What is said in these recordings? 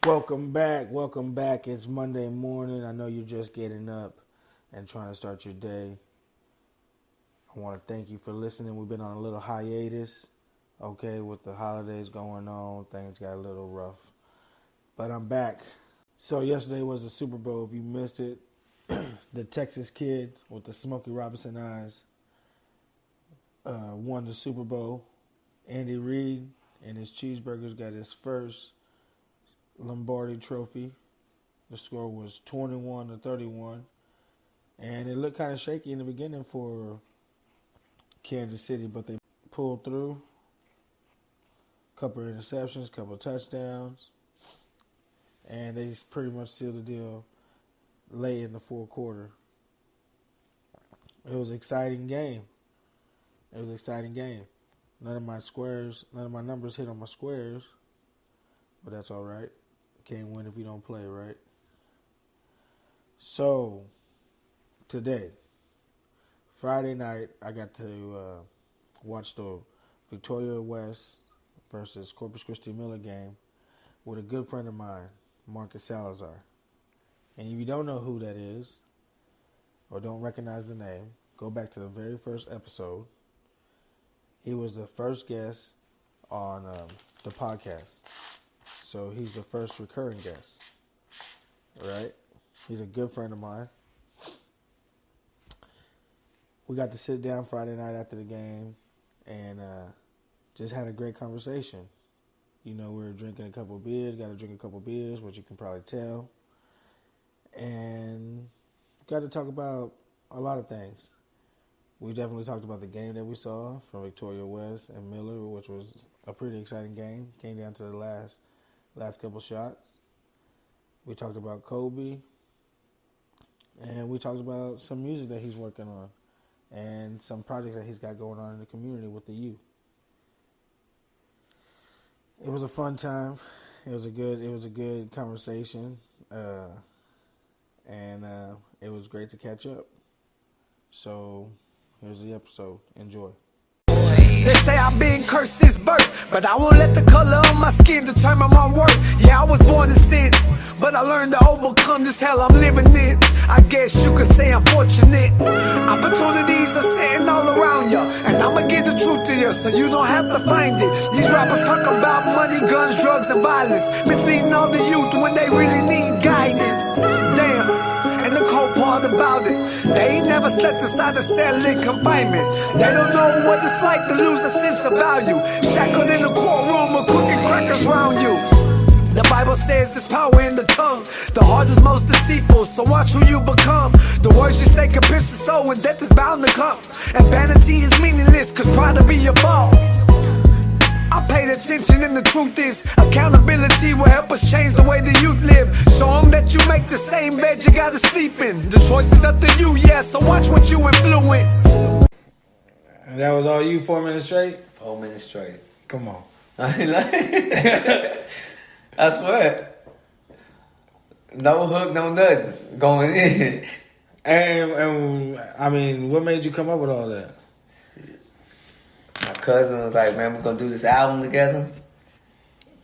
Welcome back. It's Monday morning. I know you're just getting up and trying to start your day. I want to thank you for listening. We've been on a little hiatus, okay, with the holidays going on. Things got a little rough, but I'm back. So yesterday was the Super Bowl. If you missed it, the Texas kid with the Smokey Robinson eyes won the Super Bowl. Andy Reid and his cheeseburgers got his first Lombardi trophy. The score was 21-31, and it looked kind of shaky in the beginning for Kansas City, but they pulled through. Couple of interceptions, couple of touchdowns, and they pretty much sealed the deal late in the fourth quarter. It was an exciting game. None of my numbers hit on my squares, but that's all right. Can't win if you don't play, right? So, today, Friday night, I got to watch the Victoria West versus Corpus Christi Miller game with a good friend of mine, Marcus Salazar. And if you don't know who that is, or don't recognize the name, go back to the very first episode. He was the first guest on the podcast. So he's the first recurring guest, right? He's a good friend of mine. We got to sit down Friday night after the game and just had a great conversation. You know, we were drinking a couple of beers, got to drink a couple of beers, which you can probably tell. And got to talk about a lot of things. We definitely talked about the game that we saw from Victoria West and Miller, which was a pretty exciting game. Came down to the last couple shots. We talked about Kobe, and we talked about some music that he's working on and some projects that he's got going on in the community with the youth. It was a fun time. It was a good conversation, and it was great to catch up. So here's the episode. Enjoy. They say I've been cursed since birth, but I won't let the color of my skin determine my worth. Yeah, I was born in sin, but I learned to overcome this hell I'm living in. I guess you could say I'm fortunate. Opportunities are sitting all around you, and I'ma give the truth to you so you don't have to find it. These rappers talk about money, guns, drugs, and violence, misleading all the youth when they really need guidance. Damn. And the cold part about it, they ain't never slept inside a cell in confinement. They don't know what it's like to lose a sense of value, shackled in a courtroom with crooked crackers round you. The Bible says there's power in the tongue. The heart is most deceitful, so watch who you become. The words you say can pierce the soul, and death is bound to come. And vanity is meaningless, cause pride will be your fall. I paid attention, and the truth is, accountability will help us change the way the youth live. Show them that you make the same bed you gotta sleep in. The choice is up to you, yeah, so watch what you influence. And that was all you, 4 minutes straight? 4 minutes straight. Come on. I swear. No hook, no nothing. Going in. And I mean, what made you come up with all that? My cousin was like, man, we're gonna do this album together.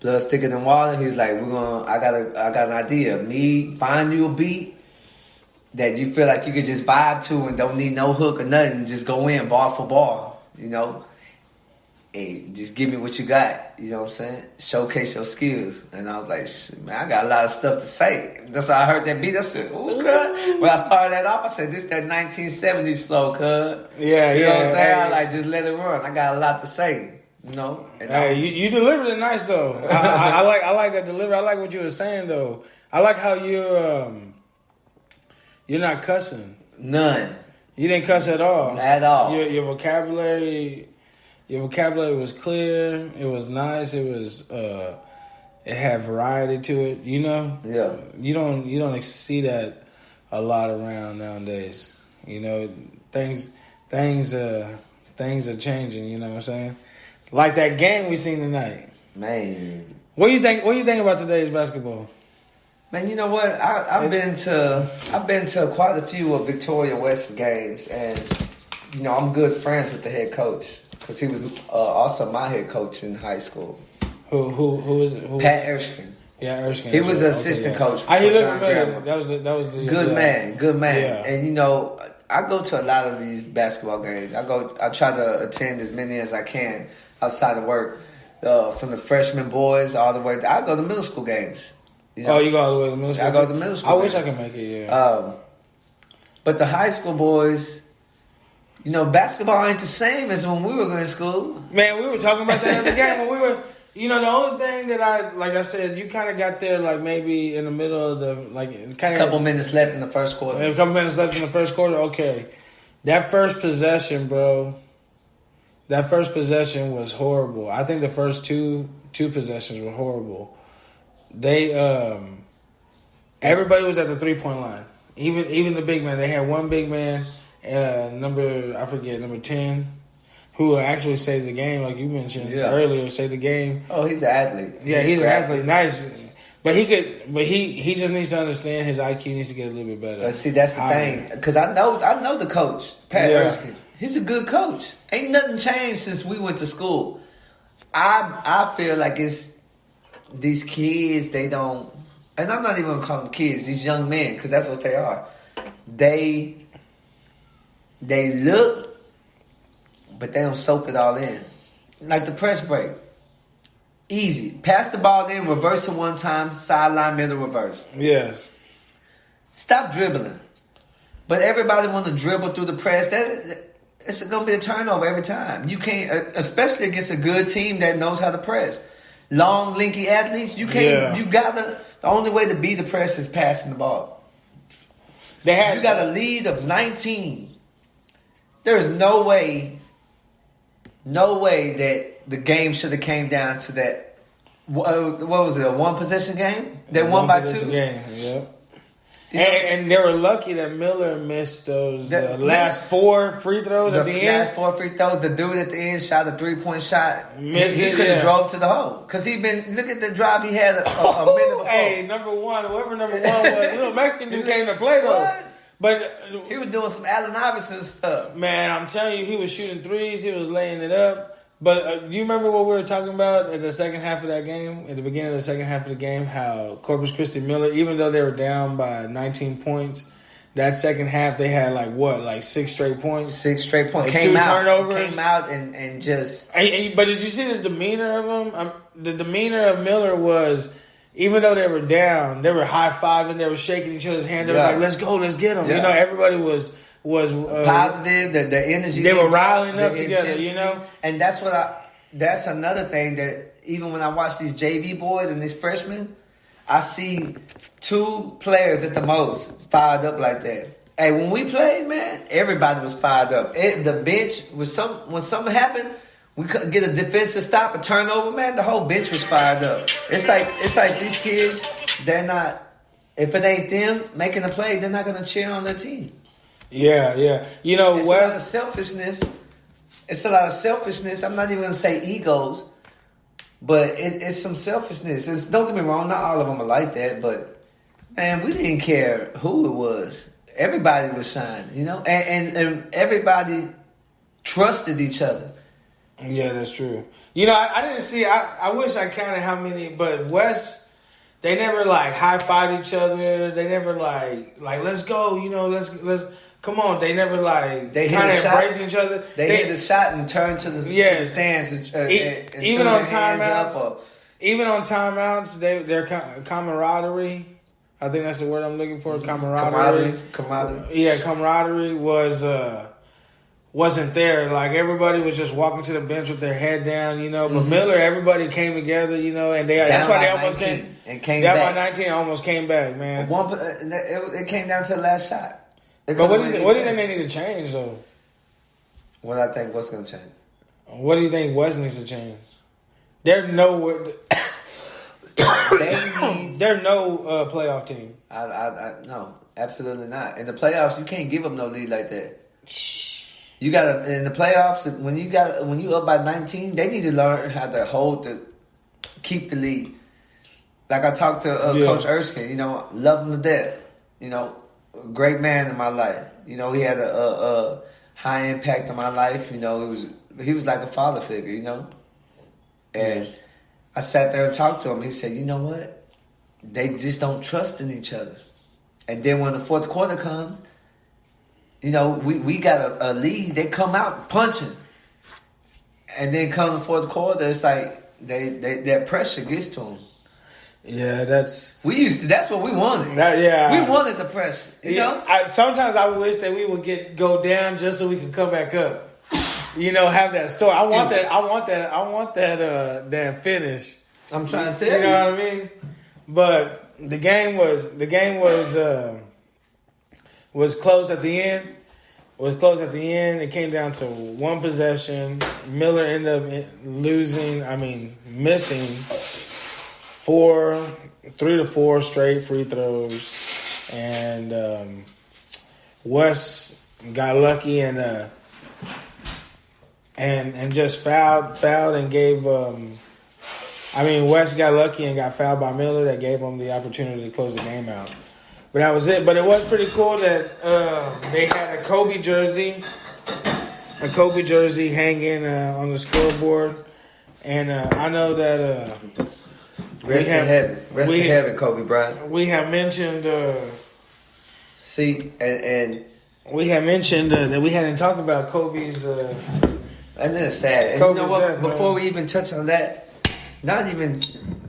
Blood thicker than water. He's like, I got an idea. Me, find you a beat that you feel like you could just vibe to and don't need no hook or nothing. Just go in bar for bar, you know. And just give me what you got, you know what I'm saying? Showcase your skills. And I was like, shit, man, I got a lot of stuff to say. That's why I heard that beat. I said, ooh, cuz. When I started that off, I said, this that 1970s flow, cuz. Yeah, you know what I'm saying? Hey. I like, just let it run. I got a lot to say, you know? And hey, you delivered it nice, though. I like that delivery. I like what you were saying, though. I like how you're not cussing. None. You didn't cuss at all. At all. Your vocabulary was clear. It was nice. It was it had variety to it. You know. Yeah. You don't see that a lot around nowadays. You know, things are changing. You know what I'm saying? Like that game we seen tonight. Man. What do you think about today's basketball? Man, you know what? I've been to quite a few of Victoria West games, and you know I'm good friends with the head coach because he was also my head coach in high school. Who is it? Pat Erskine. Yeah, Erskine. He was an assistant coach. He looked John familiar. Graham. That was the Good man. Yeah. And you know, I go to a lot of these basketball games. I try to attend as many as I can outside of work. From the freshman boys all the way. I go to middle school games. You know? Oh, you go all the way to middle school? I go to middle school. I wish I could make it. Yeah. But the high school boys, you know, basketball ain't the same as when we were going to school. Man, we were talking about that in the game when we were. You know, the only thing that like I said, you kind of got there like maybe in the middle of the kind of a couple minutes left in the first quarter. A couple minutes left in the first quarter. Okay, that first possession, bro. That first possession was horrible. I think the first two possessions were horrible. They everybody was at the 3-point line. Even the big man. They had one big man, number 10. Who actually saved the game, like you mentioned earlier, saved the game. Oh, he's an athlete. Yeah, he's an athlete. Nice. But he just needs to understand his IQ needs to get a little bit better. But see, that's the thing. Because I know the coach, Pat Erskine. He's a good coach. Ain't nothing changed since we went to school. I feel like it's these kids, they don't, and I'm not even going to call them kids, these young men, because that's what they are. They look, but they don't soak it all in. Like the press break. Easy. Pass the ball in, reverse it one time, sideline, middle, reverse. Yes. Stop dribbling. But everybody want to dribble through the press. It's going to be a turnover every time. You can't, especially against a good team that knows how to press. Long, lanky athletes, you can't, you got to, the only way to beat the press is passing the ball. You got a lead of 19. There's no way that the game should have came down to that. What was it? A one possession game? They won by 2. Game, yeah. And they were lucky that Miller missed those last 4 free throws at the end. Last 4 free throws. The dude at the end shot a 3-point shot. Missed he could have drove to the hole because look at the drive he had a minute before. Hey, whoever number 1 was, little Mexican dude came to play though. What? But he was doing some Allen Iverson stuff. Man, I'm telling you, he was shooting threes. He was laying it up. But do you remember what we were talking about at the second half of that game? At the beginning of the second half of the game, how Corpus Christi Miller, even though they were down by 19 points, that second half they had 6 straight points. 6 straight points. Came out, turnovers. Came out and just. But did you see the demeanor of him? The demeanor of Miller was, even though they were down, they were high-fiving, they were shaking each other's hand. They were like, let's go, let's get them. Yeah. You know, everybody was positive, the energy. They were riling up together, intensity. You know? And that's another thing that even when I watch these JV boys and these freshmen, I see 2 players at the most fired up like that. Hey, when we played, man, everybody was fired up. The bench, when something happened, we couldn't get a defensive stop, a turnover, man, the whole bench was fired up. It's like these kids, they're not, if it ain't them making a play, they're not going to cheer on their team. Yeah. You know, it's a lot of selfishness. It's a lot of selfishness. I'm not even going to say egos, but it's some selfishness. Don't get me wrong, not all of them are like that, but, man, we didn't care who it was. Everybody was shining, you know? And everybody trusted each other. Yeah, that's true. You know, I didn't see, I wish I counted how many, but West, they never, high-fived each other. They never, let's go, you know, let's come on. They never, they kind of embracing each other. They hit a shot and turned to the stands. And even on timeouts. Even on timeouts, their camaraderie, I think that's the word I'm looking for, camaraderie. Yeah, camaraderie wasn't there. Everybody was just walking to the bench with their head down, you know. But Miller, everybody came together, you know, and that's why they almost came. And came down back. by 19, almost came back, man. It came down to the last shot. But what do you think they need to change, though? What I think what's going to change? What do you think West needs to change? They're no playoff team. No, absolutely not. In the playoffs, you can't give them no lead like that. You gotta in the playoffs when you up by 19, they need to learn how to keep the lead. Like I talked to Coach Erskine, you know, love him to death. You know, great man in my life. You know, he had a high impact on my life. You know, he was like a father figure. You know, and I sat there and talked to him. He said, "You know what? they just don't trust in each other. And then when the fourth quarter comes, you know, we got a lead. They come out punching. And then come the fourth quarter, it's like that pressure gets to them. Yeah, that's what we wanted. We wanted the pressure. You know? Sometimes I wish that we would go down just so we can come back up. You know, have that story. I want that finish. I'm trying to tell you. You know what I mean? But the game was close at the end. It came down to one possession. Miller ended up missing 3 to 4 straight free throws, and Wes got lucky and just fouled and gave. Wes got lucky and got fouled by Miller. That gave him the opportunity to close the game out. But that was it. But it was pretty cool that they had a Kobe jersey hanging on the scoreboard, and I know that. Rest in heaven, Kobe Bryant. We have mentioned. We have mentioned that we hadn't talked about Kobe's. And then it's sad. And you know what? Death, before we even touch on that, not even,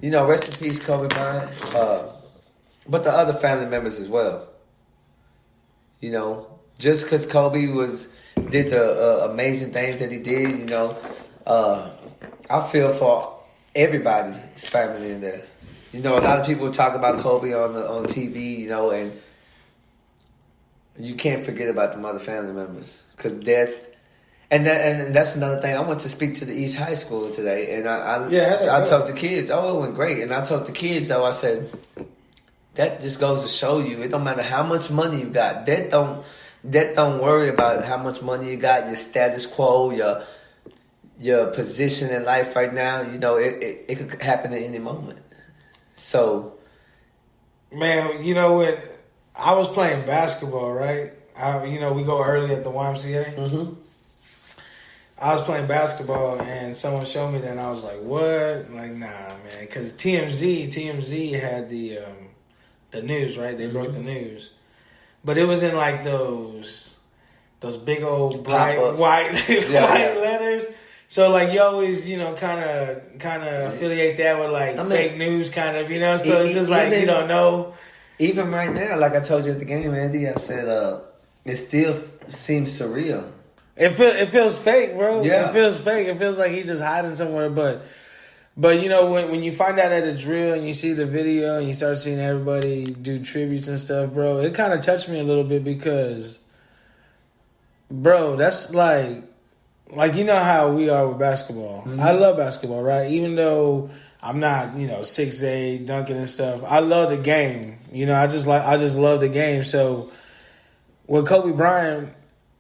rest in peace, Kobe Bryant. But the other family members as well. Just because Kobe did the amazing things that he did, I feel for everybody's family in there. A lot of people talk about Kobe on TV, and you can't forget about the other family members because death. And that's another thing. I went to speak to the East High School today, and I told the kids, it went great. And I told the kids though, I said, that just goes to show you, it don't matter how much money you got. That don't worry about how much money you got, your status quo, your position in life right now. It could happen at any moment. So, man, when I was playing basketball, right? We go early at the YMCA. Mm-hmm. I was playing basketball, and someone showed me that, and I was like, "What?" Like, nah, man, because TMZ had the news, right? They broke the news, but it was in like those big old bright white letters. So like you always, kind of affiliate that with fake news, kind of, So it's just like you don't know. Even right now, like I told you at the game, Andy, I said it still seems surreal. It feels fake, bro. Yeah. It feels fake. It feels like he's just hiding somewhere, but when you find out that it's real and you see the video and you start seeing everybody do tributes and stuff, bro, it kind of touched me a little bit because, bro, that's like how we are with basketball. Mm-hmm. I love basketball, right? Even though I'm not, 6'8", dunking and stuff. I love the game. I just love the game. So with Kobe Bryant,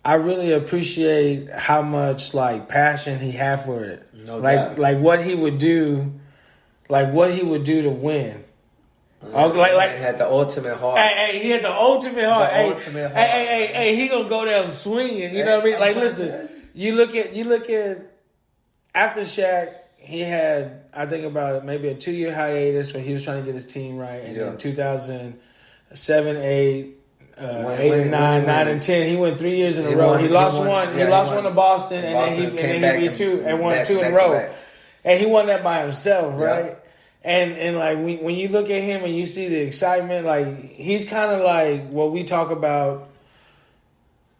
I really appreciate how much passion he had for it. No doubt. Like what he would do, to win. He had the ultimate heart. He had the ultimate heart. Ultimate heart. He gonna go down swinging. You know what I mean? Like, listen, you look at after Shaq, he had, I think about it, maybe a 2-year hiatus where he was trying to get his team right, and then 2007, 8. 8 and 9, 9 and 10. He went 3 years in a row. He lost one. He lost one to Boston, and then he beat 2 and won 2 in a row. And he won that by himself, right? And when you look at him and you see the excitement, he's kind of like what we talk about.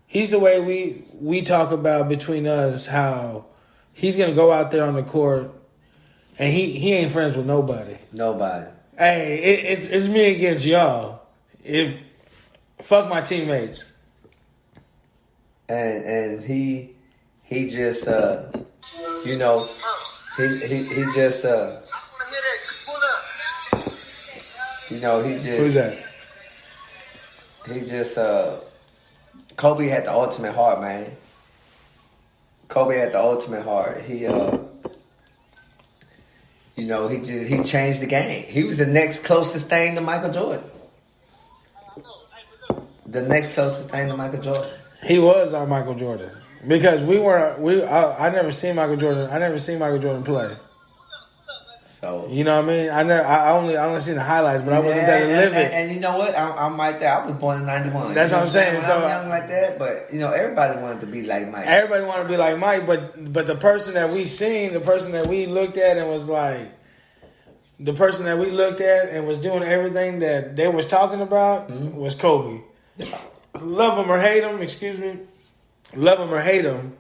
He's the way we talk about between us how he's gonna go out there on the court and he ain't friends with nobody. Nobody. Hey, it's me against y'all. Fuck my teammates. And he just he just Who's that? He just Kobe had the ultimate heart, man. Kobe had the ultimate heart. He he changed the game. He was the next closest thing to Michael Jordan. The next closest thing to Michael Jordan. He was our Michael Jordan because I never seen Michael Jordan. I never seen Michael Jordan play. So you know what I mean? I only seen the highlights, but I wasn't there to live it. And you know what? I'm right there. I was born in '91. That's what I'm saying. When So I was young like that, but everybody wanted to be like Mike. Everybody wanted to be like Mike, but the person that we seen, the person that we looked at and was like, the person that we looked at and was doing everything that they was talking about was Kobe. Yeah. Love him or hate him, excuse me. Love him or hate him.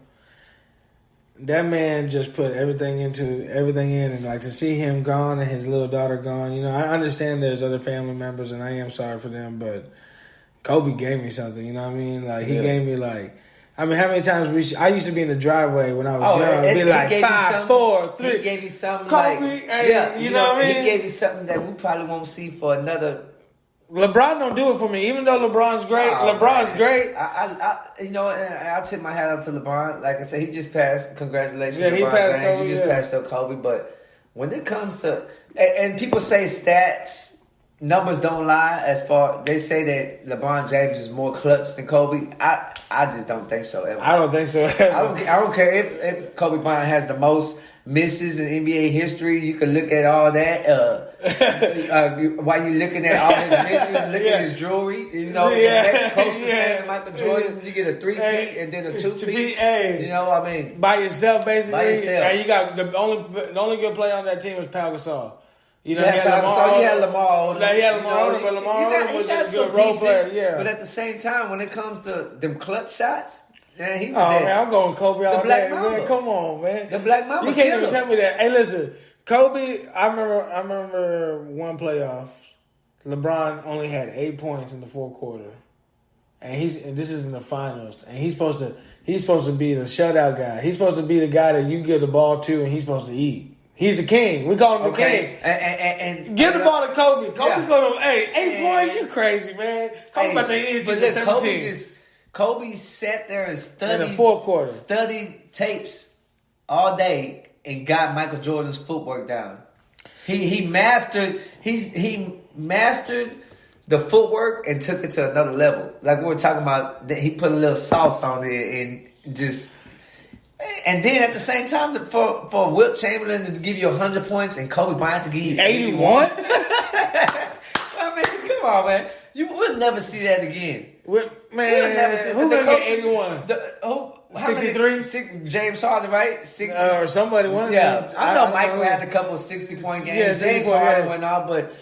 That man just put everything in, and like to see him gone and his little daughter gone. I understand there's other family members, and I am sorry for them, but Kobe gave me something. You know what I mean? Like he gave me like. I mean, how many times I used to be in the driveway when I was young, be like 5, 4, 3. He gave you something Kobe, like, hey, you know what I mean? He gave you something that we probably won't see for another. LeBron don't do it for me, even though LeBron's great. LeBron's great. I tip my hat up to LeBron. Like I said, he just passed. Congratulations, yeah, LeBron he passed James. Kobe. You just passed up Kobe. But when it comes to and people say stats, numbers don't lie. As far they say that LeBron James is more clutch than Kobe. I just don't think so ever. I don't think so ever. I don't care if Kobe Bryant has the most misses in NBA history. You can look at all that. While you're looking at all his misses, look at his jewelry. The next closest thing to Michael Jordan, you get a 3-peat and then a 2-peat. Hey, you know what I mean? By yourself, basically. By yourself. And you got the only good player on that team was Pau Gasol. He had Lamar. He had Lamar, but Lamar was a good role player. Yeah, but at the same time, when it comes to them clutch shots. Man, he was man, I'm going Kobe all day. Man, come on, man. The Black Mamba. You can't even tell me that. Hey, listen, Kobe. I remember one playoff. LeBron only had 8 points in the fourth quarter, and this is in the finals. And he's supposed to be the shutout guy. He's supposed to be the guy that you give the ball to, and he's supposed to eat. He's the king. We call him the king. And give the ball to Kobe. Kobe go to 8 points. You crazy, man. Kobe about to hit you with 17. Kobe sat there and studied in the fourth quarter. Studied tapes all day and got Michael Jordan's footwork down. He mastered the footwork and took it to another level. Like we were talking about, he put a little sauce on it and just. And then at the same time, for Wilt Chamberlain to give you 100 points and Kobe Bryant to give you 81. I mean, come on, man. You will never see that again. We'll never see who gonna get 81? 63? James Harden, right? Or somebody won. Yeah, I know Michael had a couple 60-point games. Yeah, James Harden went off, but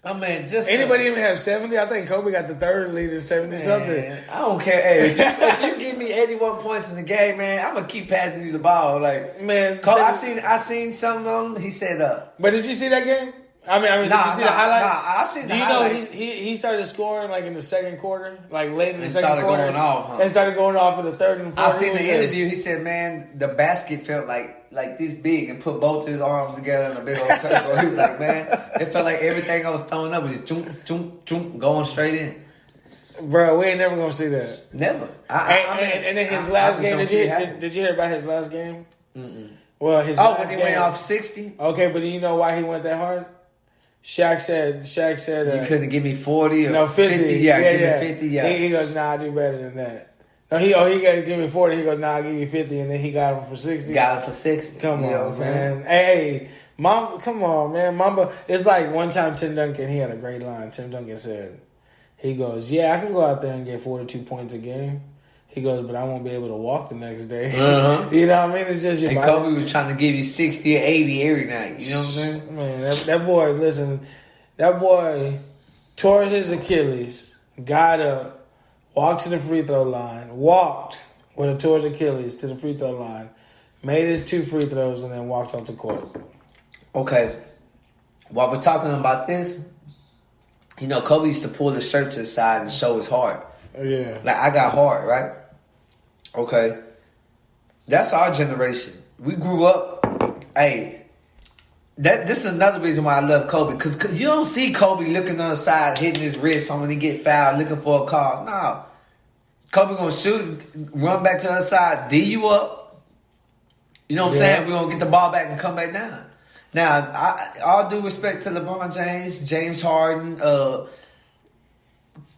I mean, just anybody even have 70? I think Kobe got the third lead in 70 something. I don't care. Hey, if you give me 81 points in the game, man, I'm gonna keep passing you the ball. Like, man, I seen something on him. He said, But did you see that game? I mean, did you see the highlights? I seen the highlights. He started scoring like in the second quarter, like late in the second quarter. Going off, huh? And started going off in the third and fourth. I seen the interview. He said, "Man, the basket felt like this big, and put both his arms together in a big old circle." He was like, "Man, it felt like everything I was throwing up was just going straight in." Bro, we ain't never gonna see that. Never. And then his last game. Did you hear about his last game? Mm-mm. Well, his last when he game, went off 60. Okay, but do you know why he went that hard? Shaq said you couldn't give me 40 or 50. Yeah, give me 50. Yeah, he goes, nah, I do better than that. No, he got to give me 40. He goes, nah, I'll give you 50, and then he got him for 60. Got him for 60. Come on, man. Hey, Mamba, come on, man. Mamba. It's like one time Tim Duncan, he had a great line. Tim Duncan said, he goes, yeah, I can go out there and get 42 points a game. He goes, but I won't be able to walk the next day. Uh-huh. You know what I mean? It's just your body. Kobe was trying to give you 60 or 80 every night. You know what I'm saying? Man, that boy, listen, that boy tore his Achilles, got up, walked to the free throw line, walked with a torn Achilles to the free throw line, made his 2 free throws, and then walked off the court. Okay. While we're talking about this, Kobe used to pull his shirt to the side and show his heart. Yeah. Like, I got heart, right? Okay. That's our generation. We grew up, this is another reason why I love Kobe. Because you don't see Kobe looking on the side, hitting his wrist on when he get fouled, looking for a call. No. Kobe going to shoot, run back to the side, D you up. You know what I'm saying? We're going to get the ball back and come back down. Now, all due respect to LeBron James, James Harden,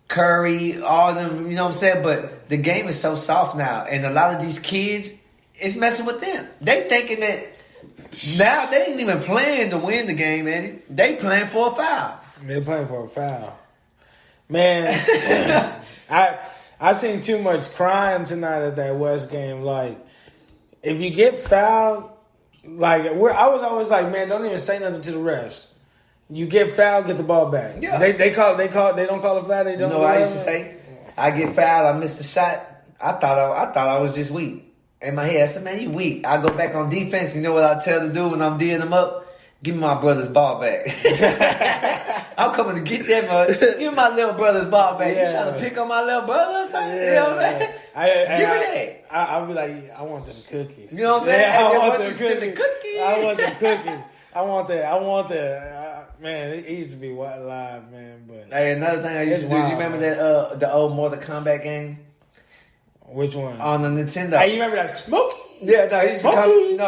Curry, all of them, you know what I'm saying? But the game is so soft now. And a lot of these kids, it's messing with them. They thinking that Now they ain't even playing to win the game, Eddie. They playing for a foul. They're playing for a foul. Man, I seen too much crying tonight at that West game. Like, if you get fouled, like I was always like, man, don't even say nothing to the refs. You get fouled, get the ball back. Yeah. They don't call it foul. They don't. You know what I used to say? I get fouled, I missed the shot. I thought I was just weak. In my head, I said, man, you weak. I go back on defense. You know what I tell the dude when I'm D'ing them up? Give me my brother's ball back. I'm coming to get that, man. Give me my little brother's ball back. Yeah. You trying to pick on my little brother or something? Yeah. You know what I mean? Give me that. I'll be like, I want them cookies. You know what I'm saying? Yeah, I want them cookies. I want them cookies. I want that. Man, it used to be live, man. But hey, another thing I used to do. You remember that the old Mortal Kombat game? Which one? On the Nintendo. Hey, you remember that Smokey? Yeah, no,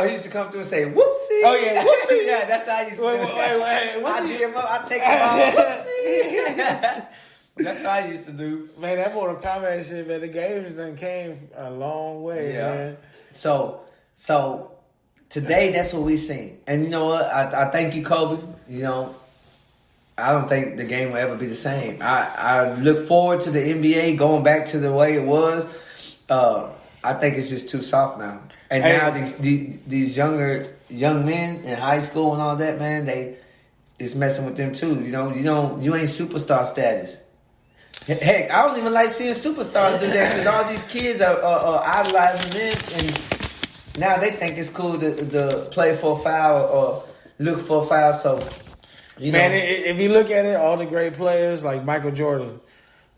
he used to come through and say, whoopsie. Oh, yeah. Whoopsie. Yeah, that's how I used to do it. I take him out, whoopsie. That's how I used to do. Man, that Mortal Kombat shit, man, the games done came a long way, man. So today, that's what we seen. And you know what? I thank you, Kobe. You know, I don't think the game will ever be the same. I look forward to the NBA going back to the way it was. I think it's just too soft now. And now these young men in high school and all that, man, it's messing with them too. You ain't superstar status. Heck, I don't even like seeing superstars do that because all these kids are idolizing them, and now they think it's cool to play for a foul or look for a foul. So, man, if you look at it, all the great players like Michael Jordan,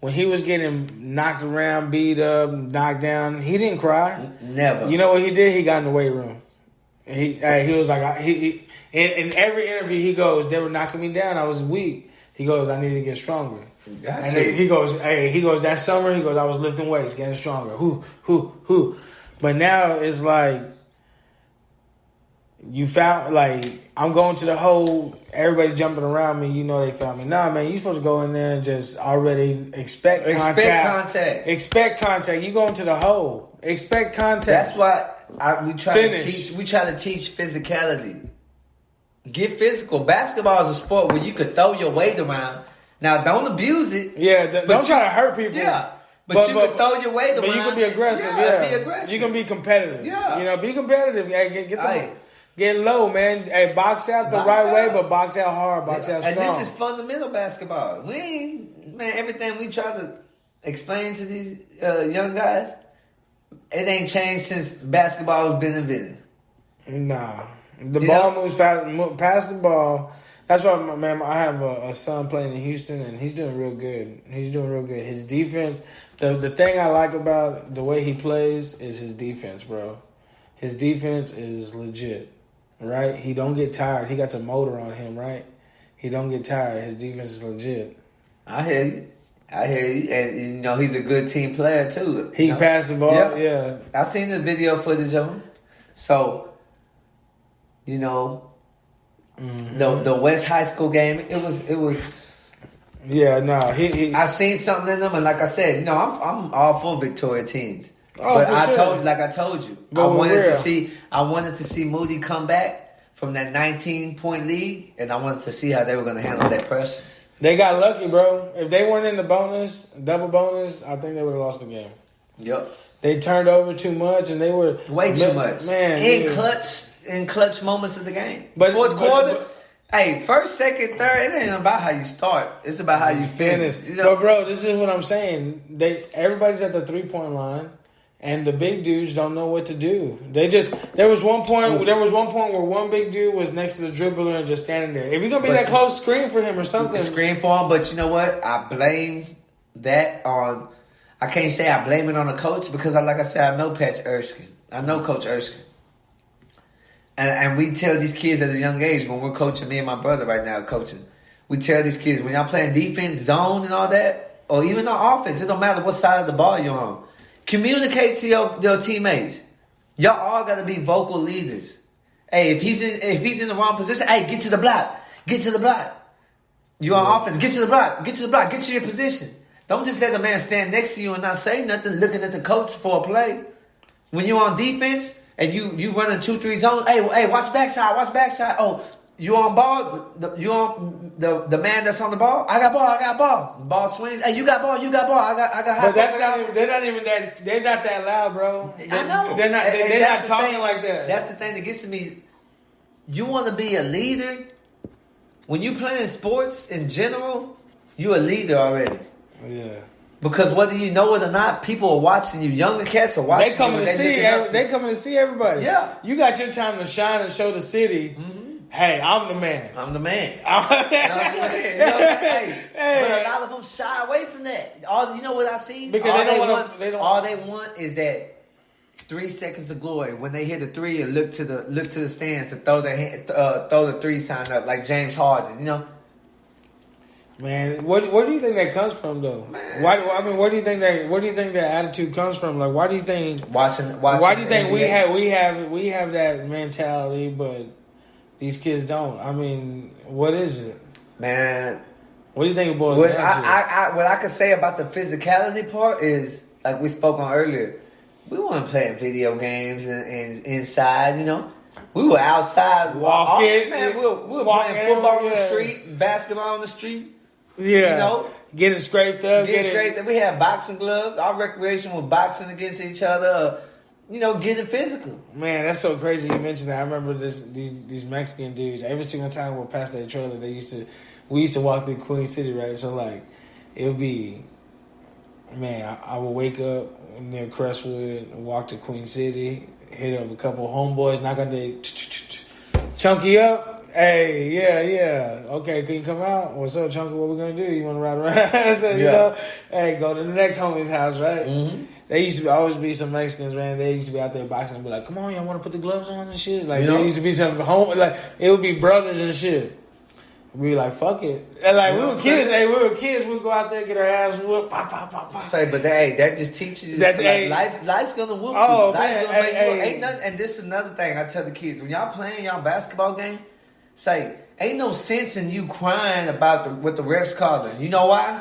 when he was getting knocked around, beat up, knocked down, he didn't cry. Never. You know what he did? He got in the weight room. He was like, in every interview, he goes, they were knocking me down. I was weak. He goes, I need to get stronger. And he goes, that summer, he goes, I was lifting weights, getting stronger. Who. But now it's like, you found, like, I'm going to the hole, everybody jumping around me, you know they found me. Nah, man, you supposed to go in there and just already expect contact. Expect contact. You going to the hole. Expect contact. That's why we try to teach physicality. Get physical. Basketball is a sport where you could throw your weight around. Now, don't abuse it. Yeah, don't try to hurt people. Yeah. But you can throw your weight around. But you can be aggressive. Yeah, be aggressive. You can be competitive. Yeah. Be competitive. Get low, man. Hey, box out the right way, but box out hard, box out strong. And this is fundamental basketball. Everything we try to explain to these young guys, it ain't changed since basketball has been invented. Nah. The ball moves fast, past the ball. That's why, man, I have a son playing in Houston, and he's doing real good. His defense, the thing I like about the way he plays is his defense, bro. His defense is legit, right? He don't get tired. He got some motor on him, right? He don't get tired. His defense is legit. I hear you. And, he's a good team player, too. He can pass the ball, yeah. I seen the video footage of him. So, the West High School game, it was. Yeah, no, I seen something in them, and like I said, I'm all for Victoria teams. Oh, but sure. I told you, I wanted to see Moody come back from that 19-point lead, and I wanted to see how they were going to handle that pressure. They got lucky, bro. If they weren't in the double bonus, I think they would have lost the game. Yep. They turned over too much, and they were way too much, man. In clutch moments of the game. But fourth quarter. First, second, third, it ain't about how you start. It's about how you finish. But bro, this is what I'm saying. Everybody's at the 3-point line, and the big dudes don't know what to do. There was one point where one big dude was next to the dribbler and just standing there. If you're gonna be that close, screen for him or something. Screen for him, but you know what? I blame that on. I can't say I blame it on the coach because, like I said, I know Coach Erskine. And we tell these kids at a young age, when we're coaching, me and my brother right now coaching, we tell these kids, when y'all playing defense, zone and all that, or even on offense, it don't matter what side of the ball you're on. Communicate to your teammates. Y'all all got to be vocal leaders. Hey, if he's in the wrong position, hey, get to the block. Get to the block. You on offense, get to the block. Get to the block. Get to your position. Don't just let the man stand next to you and not say nothing, looking at the coach for a play. When you're on defense, and you running 2-3 zones. Hey, watch backside. Oh, you on ball? You on the man that's on the ball? I got ball. The ball swings. Hey, you got ball. I got. But that's not. They're not even that. They're not that loud, bro. I know. They're not. They're not talking like that. That's the thing that gets to me. You want to be a leader. When you playing sports in general, you a leader already. Yeah. Because whether you know it or not, people are watching you. Younger cats are watching. They coming to see. They coming to see everybody. Yeah. You got your time to shine and show the city. Mm-hmm. Hey, I'm the man. I'm the man. Hey. But a lot of them shy away from that. You know what I see? Because all they want is that 3 seconds of glory when they hit a three and look to the stands to throw the 3 sign up like James Harden. You know. Man, where do you think that comes from, though? Man. Where do you think that attitude comes from? Like, why do you think watching? Why do you think NBA? we have that mentality, but these kids don't? I mean, what is it, man? What do you think it boils down to? What I could say about the physicality part is, like we spoke on earlier, we weren't playing video games and inside, you know. We were outside walking. Man, we were playing football on the street, basketball on the street. Yeah, you know, getting scraped up. We had boxing gloves. Our recreation was boxing against each other. You know, getting physical. Man, that's so crazy you mentioned that. I remember these Mexican dudes. Every single time we're past that trailer, we used to walk through Queen City, right? So like, it would be, man, I would wake up near Crestwood, walk to Queen City, hit up a couple homeboys, knock on the Chunky up. Hey, yeah. Okay, can you come out? What's up, Chunky? What we gonna do? You wanna ride around? So, you know, hey, go to the next homie's house, right? Mm-hmm. They used to always be some Mexicans, man. They used to be out there boxing and be like, "Come on, y'all want to put the gloves on and shit." Like, there used to be some home, like it would be brothers and shit. We were like, "Fuck it," and like we were kids. Hey, we were kids. We'd go out there, get our ass whooped, pop. Say, but that just teaches you that life's gonna whoop you. Oh Life's man, gonna make you. Ain't nothing. And this is another thing I tell the kids when y'all playing y'all basketball game. Say, ain't no sense in you crying about what the refs calling. You know why?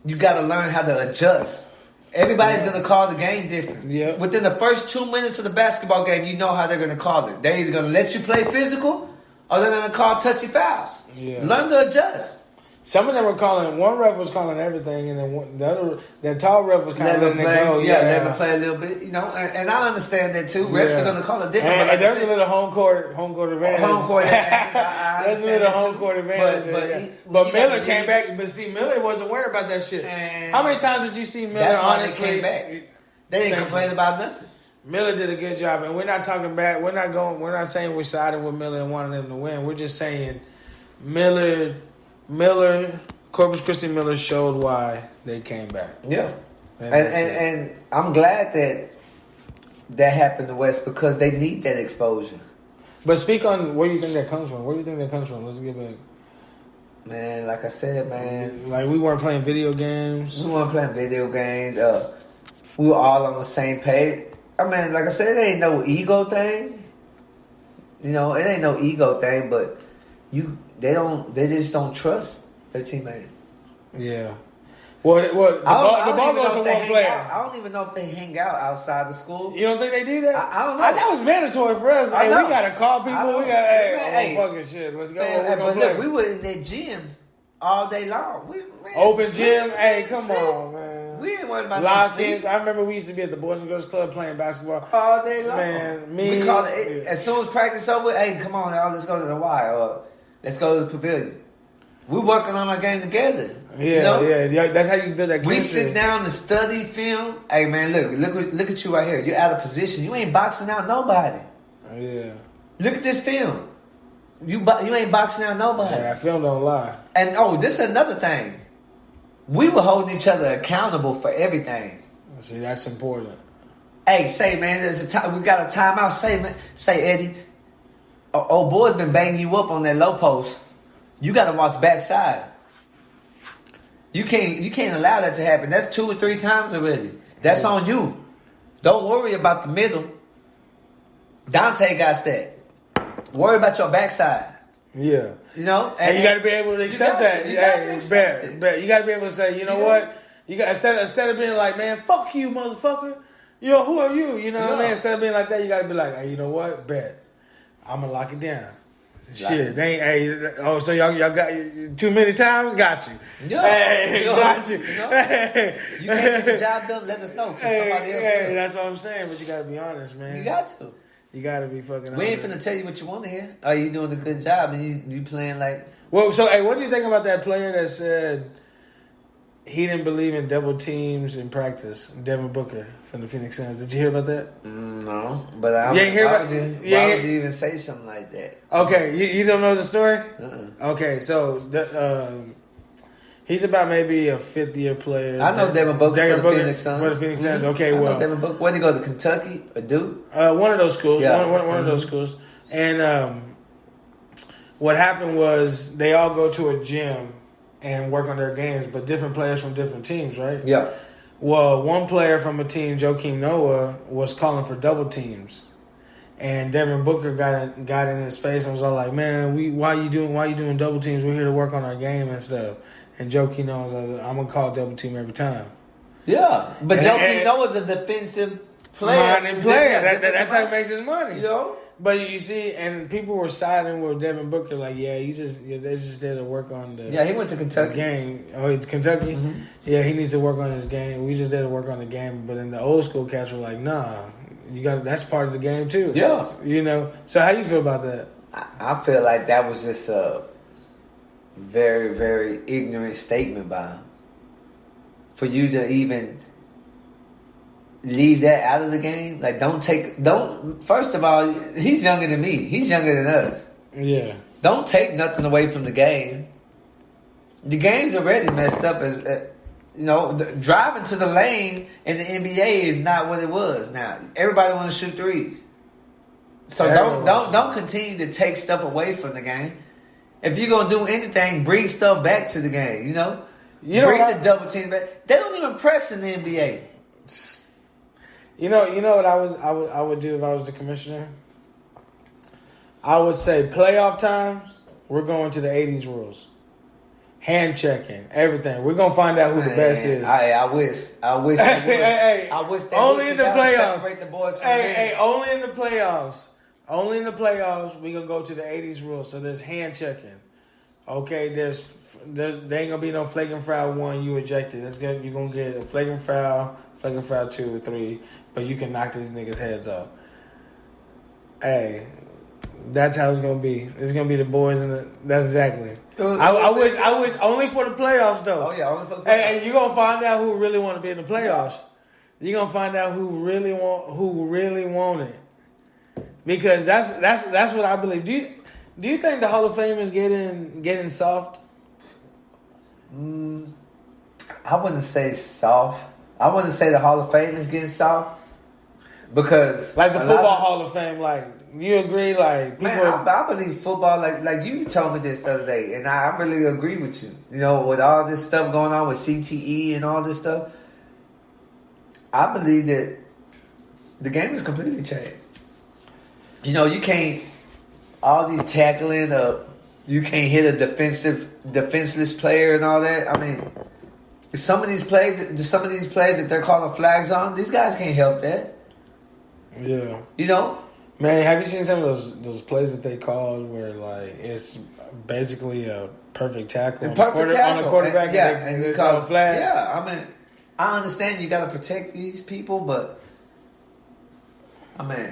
You got to learn how to adjust. Everybody's going to call the game different. Yeah. Within the first 2 minutes of the basketball game, you know how they're going to call it. They're either going to let you play physical or they're going to call touchy fouls. Yeah. Learn to adjust. Some of them were calling. One ref was calling everything, and then that tall ref was kind of letting it go. Letting them play a little bit, you know. And I understand that too. Refs are going to call it different. And there's a little home court advantage. There's a little home court advantage. But Miller came back. But see, Miller wasn't worried about that shit. How many times did you see Miller? That's why honestly, they came back. They didn't complain about nothing. Miller did a good job, and we're not talking back. We're not saying we're siding with Miller and wanting them to win. We're just saying Corpus Christi Miller showed why they came back. Yeah. And I'm glad that happened to West because they need that exposure. But speak on where do you think that comes from? Let's get back. Man, like I said, man. Like we weren't playing video games. We were all on the same page. I mean, like I said, it ain't no ego thing. You know, it ain't no ego thing, but they just don't trust their teammate. Yeah. Well, the ball goes to one player. I don't even know if they hang out outside the school. You don't think they do that? I don't know. That was mandatory for us. Hey, we gotta call people. We got fucking shit. Let's go. But look, we were in that gym all day long. Open gym. Hey, come on, man. We didn't worry about live kids. I remember we used to be at the Boys and Girls Club playing basketball all day long. Man, we call it as soon as practice over. Hey, come on, y'all. Let's go to the Y or let's go to the pavilion. We're working on our game together. Yeah, yeah. That's how you build that. We sit down to study film. Hey, man, look at you right here. You're out of position. You ain't boxing out nobody. Yeah. Look at this film. You ain't boxing out nobody. Yeah, film don't lie. And this is another thing. We were holding each other accountable for everything. See, that's important. Hey, say, man, we got a timeout. Say, Eddie, old boy's been banging you up on that low post. You got to watch backside. You can't allow that to happen. That's 2 or 3 times already. That's on you. Don't worry about the middle. Dante got that. Worry about your backside. Yeah. You know? And you got to be able to accept that. You got to accept it. You got to be able to say, you know what? You got instead of being like, man, fuck you, motherfucker. Yo, who are you? You know what I Yeah. mean? Instead of being like that, you gotta be like, hey, you know what? Bet. I'm gonna lock it down. Shit, they ain't. Hey, oh, so y'all got too many times? Got you. Yeah. Hey, You know, got you. you know? Hey. You can't get the job done, let us know, because somebody else will. That's what I'm saying, but you gotta be honest, man. You got to. You gotta be fucking We ain't honest. finna tell you what you want to hear. Are you doing a good job and you playing like... Well, so, hey, what do you think about that player that said he didn't believe in double teams in practice? Devin Booker from the Phoenix Suns. Did you hear about that? No, but You ain't hear why about- would you ain't- you even say something like that? Okay, you don't know the story? Uh-uh. Okay, so he's about maybe a fifth-year player. I know Devin Booker for the Phoenix Suns. For the Phoenix Suns, Mhm. okay, I know well. Devin Booker. Where did he go, to Kentucky or Duke? One of those schools. Yeah. One of those schools. And what happened was they all go to a gym and work on their games, but different players from different teams, right? Yeah. Well, one player from a team, Joakim Noah, was calling for double teams. And Devin Booker got in his face and was all like, "Man, why you doing double teams? We're here to work on our game and stuff." And Joakim Noah was like, "I'm gonna call double team every time." Yeah. But And- Joakim Noah's a defensive player. Minded player. That's how he makes his money. You know? But you see, and people were siding with Devin Booker, like, they just did to work on the Yeah, he went to the Kentucky. game. Oh, it's Kentucky? Mhm. Yeah, he needs to work on his game. We just did to work on the game. But then the old school cats were like, nah, that's part of the game too. Yeah. You know? So how you feel about that? I feel like that was just a very, very ignorant statement by him. For you to even leave that out of the game, like first of all, he's younger than me. He's younger than us. Yeah. Don't take nothing away from the game. The game's already messed up. Driving to the lane in the NBA is not what it was now. Everybody want to shoot threes. So don't continue to take stuff away from the game. If you're gonna do anything, bring stuff back to the game. Bring the double team back. They don't even press in the NBA. You know what I would do if I was the commissioner? I would say playoff times, we're going to the 80s rules. Hand checking, everything. We're gonna find out who the best is. I wish they would. Hey, I wish they only would. in the That would playoffs. separate the boys from the men. Hey, only in the playoffs. Only in the playoffs we gonna go to the 80s rules. So there's hand checking. Okay, there ain't gonna be no flagrant foul 1, you ejected. That's good. You're gonna get a flagrant foul 2 or 3, but you can knock these niggas' heads off. Hey, that's how it's gonna be. It's gonna be the boys that's exactly. I wish only for the playoffs though. Oh yeah, only for the playoffs. Hey, you gonna find out who really want to be in the playoffs. You're gonna find out who really want it. Because that's what I believe. Do you think the Hall of Fame is getting soft? I wouldn't say soft. I wouldn't say the Hall of Fame is getting soft because Like the Football Hall of Fame, like you agree? Like people, man, I believe football. Like you told me this the other day, and I really agree with you. With all this stuff going on with CTE and all this stuff, I believe that the game has completely changed. You can't all these tackling. You can't hit a defenseless player and all that. I mean, some of these plays that they're calling flags on, these guys can't help that. yeah. Man, have you seen some of those plays that they called where like it's basically a perfect tackle, on the quarterback, and they call a flag? Yeah, I mean, I understand you got to protect these people, but I mean,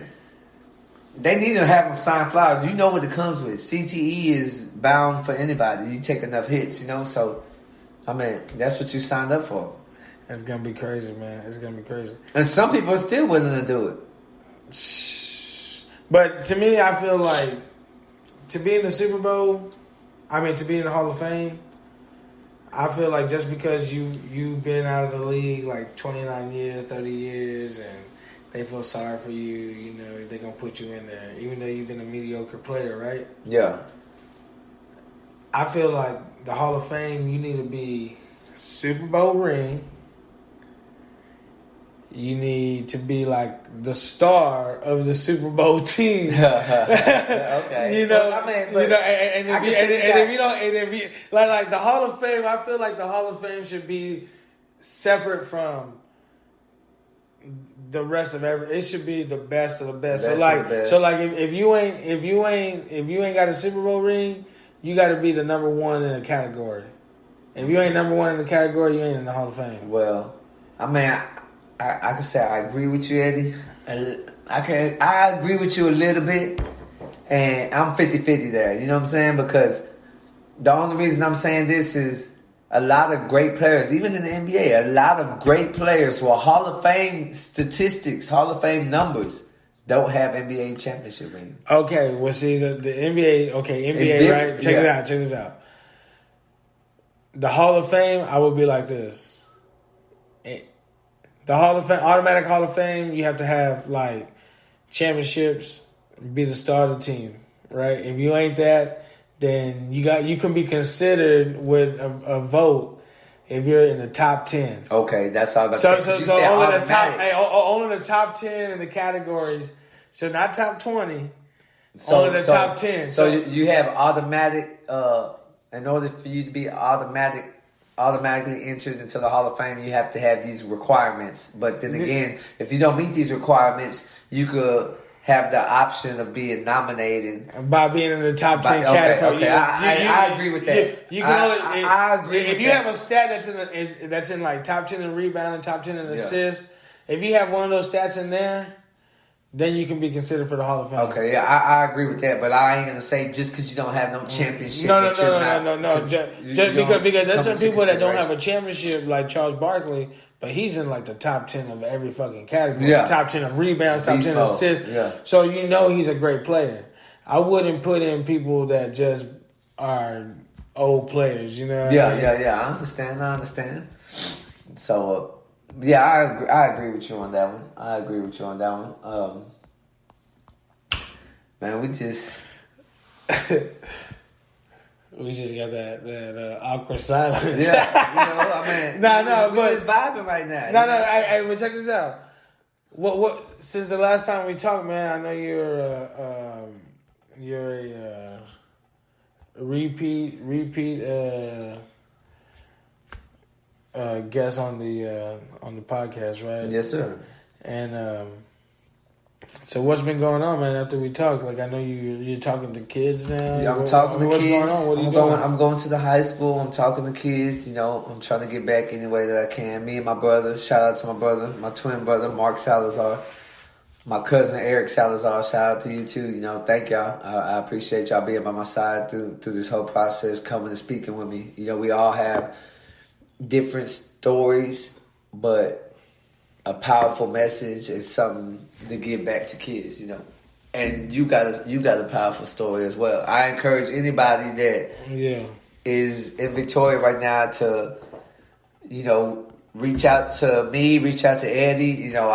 they need to have them sign flags. You know what it comes with. CTE is bound for anybody. You take enough hits, So, I mean, that's what you signed up for. It's gonna be crazy, man. It's gonna be crazy. And some people are still willing to do it. But to me, I feel like to be in the Super Bowl, to be in the Hall of Fame, I feel like just because you've been out of the league like 29 years, 30 years, and they feel sorry for you, they're going to put you in there, even though you've been a mediocre player, right? Yeah. I feel like the Hall of Fame, you need to be Super Bowl ring. You need to be like the star of the Super Bowl team. Okay. Like the Hall of Fame, I feel like the Hall of Fame should be separate from the rest of it should be the best of the best. Best So like, of the best. so like, if you ain't got a Super Bowl ring, you got to be the number one in a category. If you ain't number one in the category, you ain't in the Hall of Fame. Well, I mean, I can say I agree with you, Eddie. I agree with you a little bit, and I'm 50-50 there. You know what I'm saying? Because the only reason I'm saying this is a lot of great players, even in the NBA, a lot of great players who are Hall of Fame statistics, Hall of Fame numbers, don't have NBA championship rings. Okay, well, see, the NBA, NBA, right? Check this out. The Hall of Fame, I would be like this. The Hall of Fame, automatic Hall of Fame, you have to have, like, championships, be the star of the team, right? If you ain't that, then you can be considered with a vote if you're in the top 10. Okay, that's all. So only the top 10 in the categories. So not top 20. Only the top 10. So you have automatic. In order for you to be automatically entered into the Hall of Fame, you have to have these requirements. But then again, if you don't meet these requirements, you could have the option of being nominated by being in the top 10 category. Okay. I agree with that. You can only, I agree. If you have a stat that's in like top 10 in rebound and top 10 in assists, if you have one of those stats in there, then you can be considered for the Hall of Fame. Okay, yeah, I agree with that, but I ain't gonna say just because you don't have no championship. No. Just because there's some people that don't have a championship, like Charles Barkley, but he's in like the top 10 of every fucking category. Yeah. Top 10 of rebounds, top 10 of assists. Yeah. So you know he's a great player. I wouldn't put in people that just are old players. You know? Yeah. I understand. So. Yeah, I agree with you on that one. Man, we just got that awkward silence. Yeah, we're but just vibing right now. But check this out. What? Since the last time we talked, man, I know you're a repeat guest on the podcast, right? Yes, sir. And so what's been going on, man? After we talked, like I know you're talking to kids now. Yeah, I'm talking to what's kids. What's going on? What are you doing? I'm going to the high school. I'm talking to kids. You know, I'm trying to get back any way that I can. Me and my brother. Shout out to my brother, my twin brother, Marcus Salazar. My cousin Eric Salazar. Shout out to you too. You know, thank y'all. I appreciate y'all being by my side through this whole process, coming and speaking with me. You know, we all have different stories, but a powerful message and something to give back to kids, you know. And you got a powerful story as well. I encourage anybody that is in Victoria right now to, you know, reach out to me, reach out to Eddie. You know,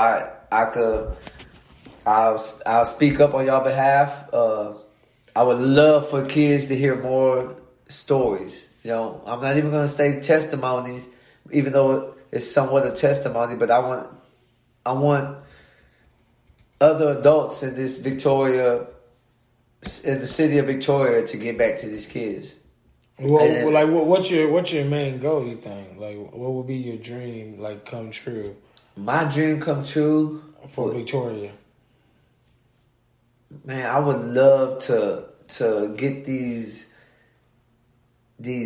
I'll speak up on your behalf. I would love for kids to hear more stories. You know, I'm not even going to say testimonies, even though it's somewhat a testimony, but I want other adults in this Victoria, in the city of Victoria, to get back to these kids. Well, like, what's your main goal, you think? Like, what would be your dream, like, come true? My dream come true? For Victoria. Man, I would love to get these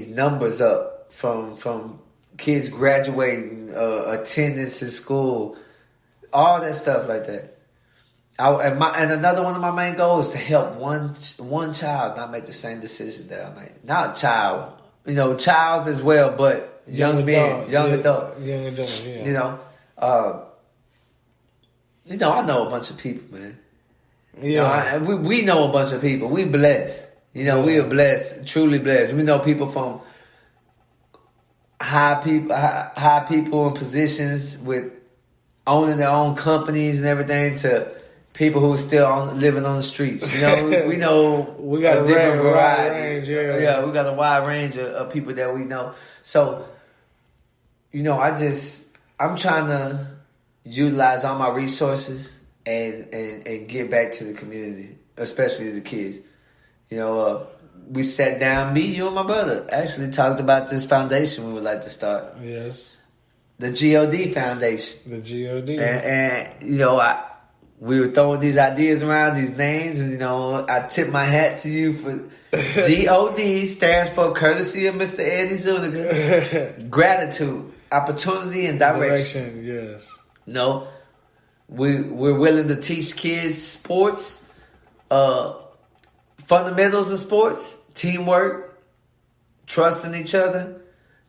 numbers up from kids graduating, attendance in school, all that stuff like that. And another one of my main goals is to help one child not make the same decision that I made. Not child, you know, child as well, but young adult. Yeah. You know, I know a bunch of people, man. Yeah, you know, we know a bunch of people. We blessed. You know, we are blessed, truly blessed. We know people from high people in positions with owning their own companies and everything to people who are still living on the streets. You know, we know we got a different variety. Yeah, we got a wide range of people that we know. So, you know, I'm trying to utilize all my resources and give back to the community, especially the kids. You know, we sat down, me, you, and my brother, actually talked about this foundation we would like to start. Yes. the GOD Foundation. The GOD. And you know, we were throwing these ideas around, these names, and you know, I tip my hat to you for GOD stands for courtesy of Mr. Eddie Zuniga. Gratitude, opportunity, and direction. Yes. No, we're willing to teach kids sports, fundamentals of sports, teamwork, trust in each other,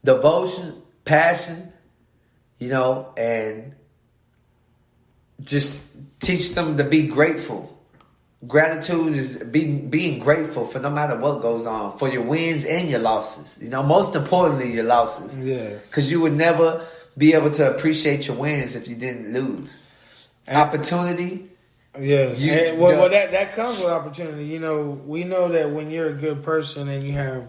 devotion, passion, you know, and just teach them to be grateful. Gratitude is being grateful for no matter what goes on, for your wins and your losses. You know, most importantly, your losses. Yes. Because you would never be able to appreciate your wins if you didn't lose. Opportunity. Yes. Well, that comes with opportunity. You know, we know that when you're a good person and you're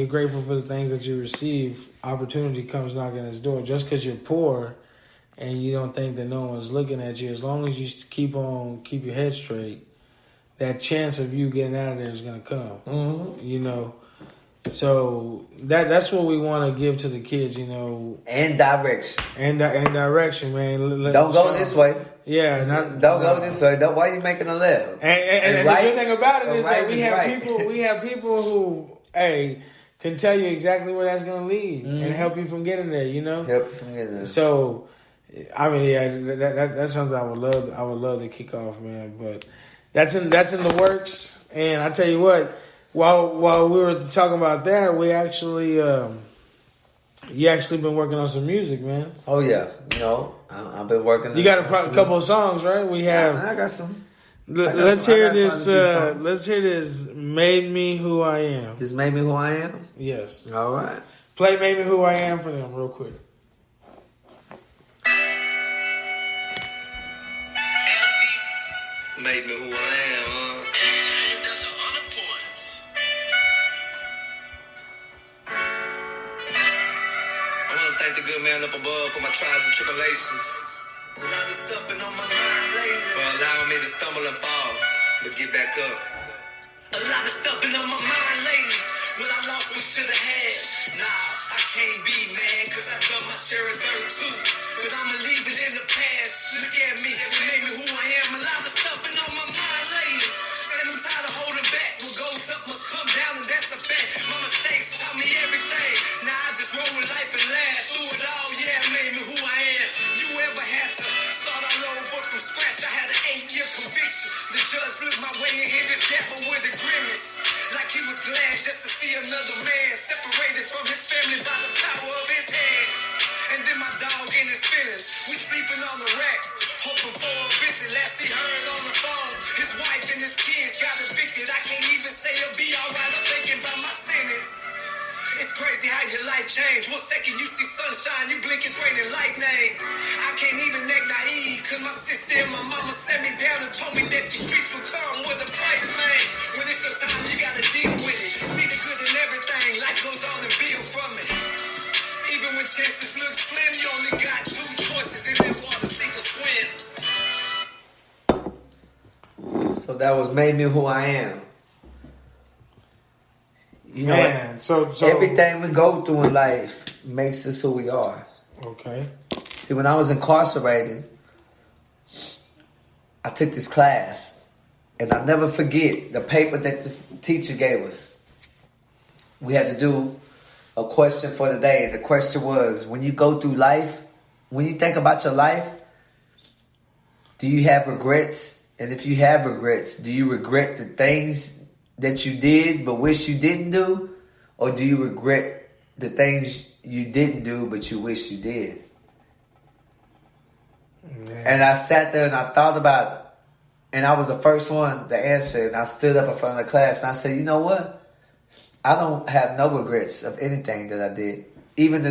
grateful for the things that you receive, opportunity comes knocking at the door. Just because you're poor and you don't think that no one's looking at you, as long as you keep your head straight, that chance of you getting out of there is going to come. Mm-hmm. You know, so that's what we want to give to the kids. You know, and direction. And direction, man. Don't go this way. Yeah, don't go this way. Why are you making a left? And right, the good thing about it is right that we have people who can tell you exactly where that's going to lead and help you from getting there. You know, help you from getting there. So, I mean, yeah, that's something I would love to kick off, man. But that's in the works. And I tell you what, while we were talking about that, we actually you actually been working on some music, man. Oh yeah, you know, I've been working. You got a couple of songs, right? We have. I got some. Let's hear this. Let's hear this. Made Me Who I Am. This Made Me Who I Am. Yes. All right. Play Made Me Who I Am for them, real quick. Made me who I am, That's a lot of points. I want to thank the good man up above for my trials and tribulations. A lot of stuff been on my mind lately. For allowing me to stumble and fall, but get back up. A lot of stuff been on my mind lately. What I lost, we should have had. Nah, I can't be mad, cause I done my share of dirt too. But I'ma leave it in the past. Look at me, it made me who I am. A lot of stuff been on my mind lately. And I'm tired of holding back. What goes up must come down, and that's the fact. My mistakes taught me everything. Now I just roll with life and laugh through it all. Yeah, it made me who I am. You ever had to start all over from scratch? I had an 8-year conviction. The judge looked my way and hit his devil with a grimace. Like he was glad just to see another man separated from his family by the power of his hand. And then my dog in his feelings. We sleeping on the rack, hoping for a visit. Last he heard on the phone, his wife and his kids got evicted. I can't even say he'll be alright. I'm thinking about my sentence. It's crazy how your life changed. 1 second you see sunshine, you blink, it's raining lightning. I can't even act naive, cause my sister and my mama sat me down and told me that these streets would come with a price, man. When it's your time, you gotta deal with it. See the good in everything, life goes on and build from it. Even when chances look slim, you only got 2 choices in that water, sink or swim. So that was Made Me Who I Am. You know, man, so everything we go through in life makes us who we are. Okay. See, when I was incarcerated, I took this class, and I'll never forget the paper that this teacher gave us. We had to do a question for the day, and the question was, when you go through life, when you think about your life, do you have regrets? And if you have regrets, do you regret the things that you did but wish you didn't do? Or do you regret the things you didn't do but you wish you did? Man. And I sat there and I thought about it. And I was the first one to answer. And I stood up in front of the class and I said, you know what? I don't have no regrets of anything that I did. Even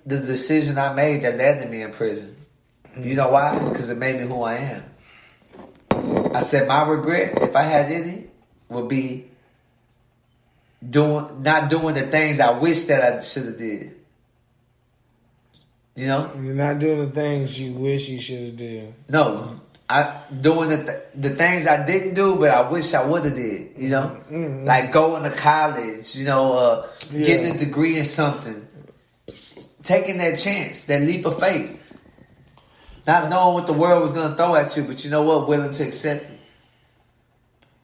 the decision I made that landed me in prison. You know why? Because it made me who I am. I said my regret, if I had any, would be not doing the things I wish that I should have did. You know? You're not doing the things you wish you should have did. No, I doing the things I didn't do, but I wish I would have did. You know, like going to college. You know, getting a degree in something, taking that chance, that leap of faith. Not knowing what the world was going to throw at you, but you know what? Willing to accept it.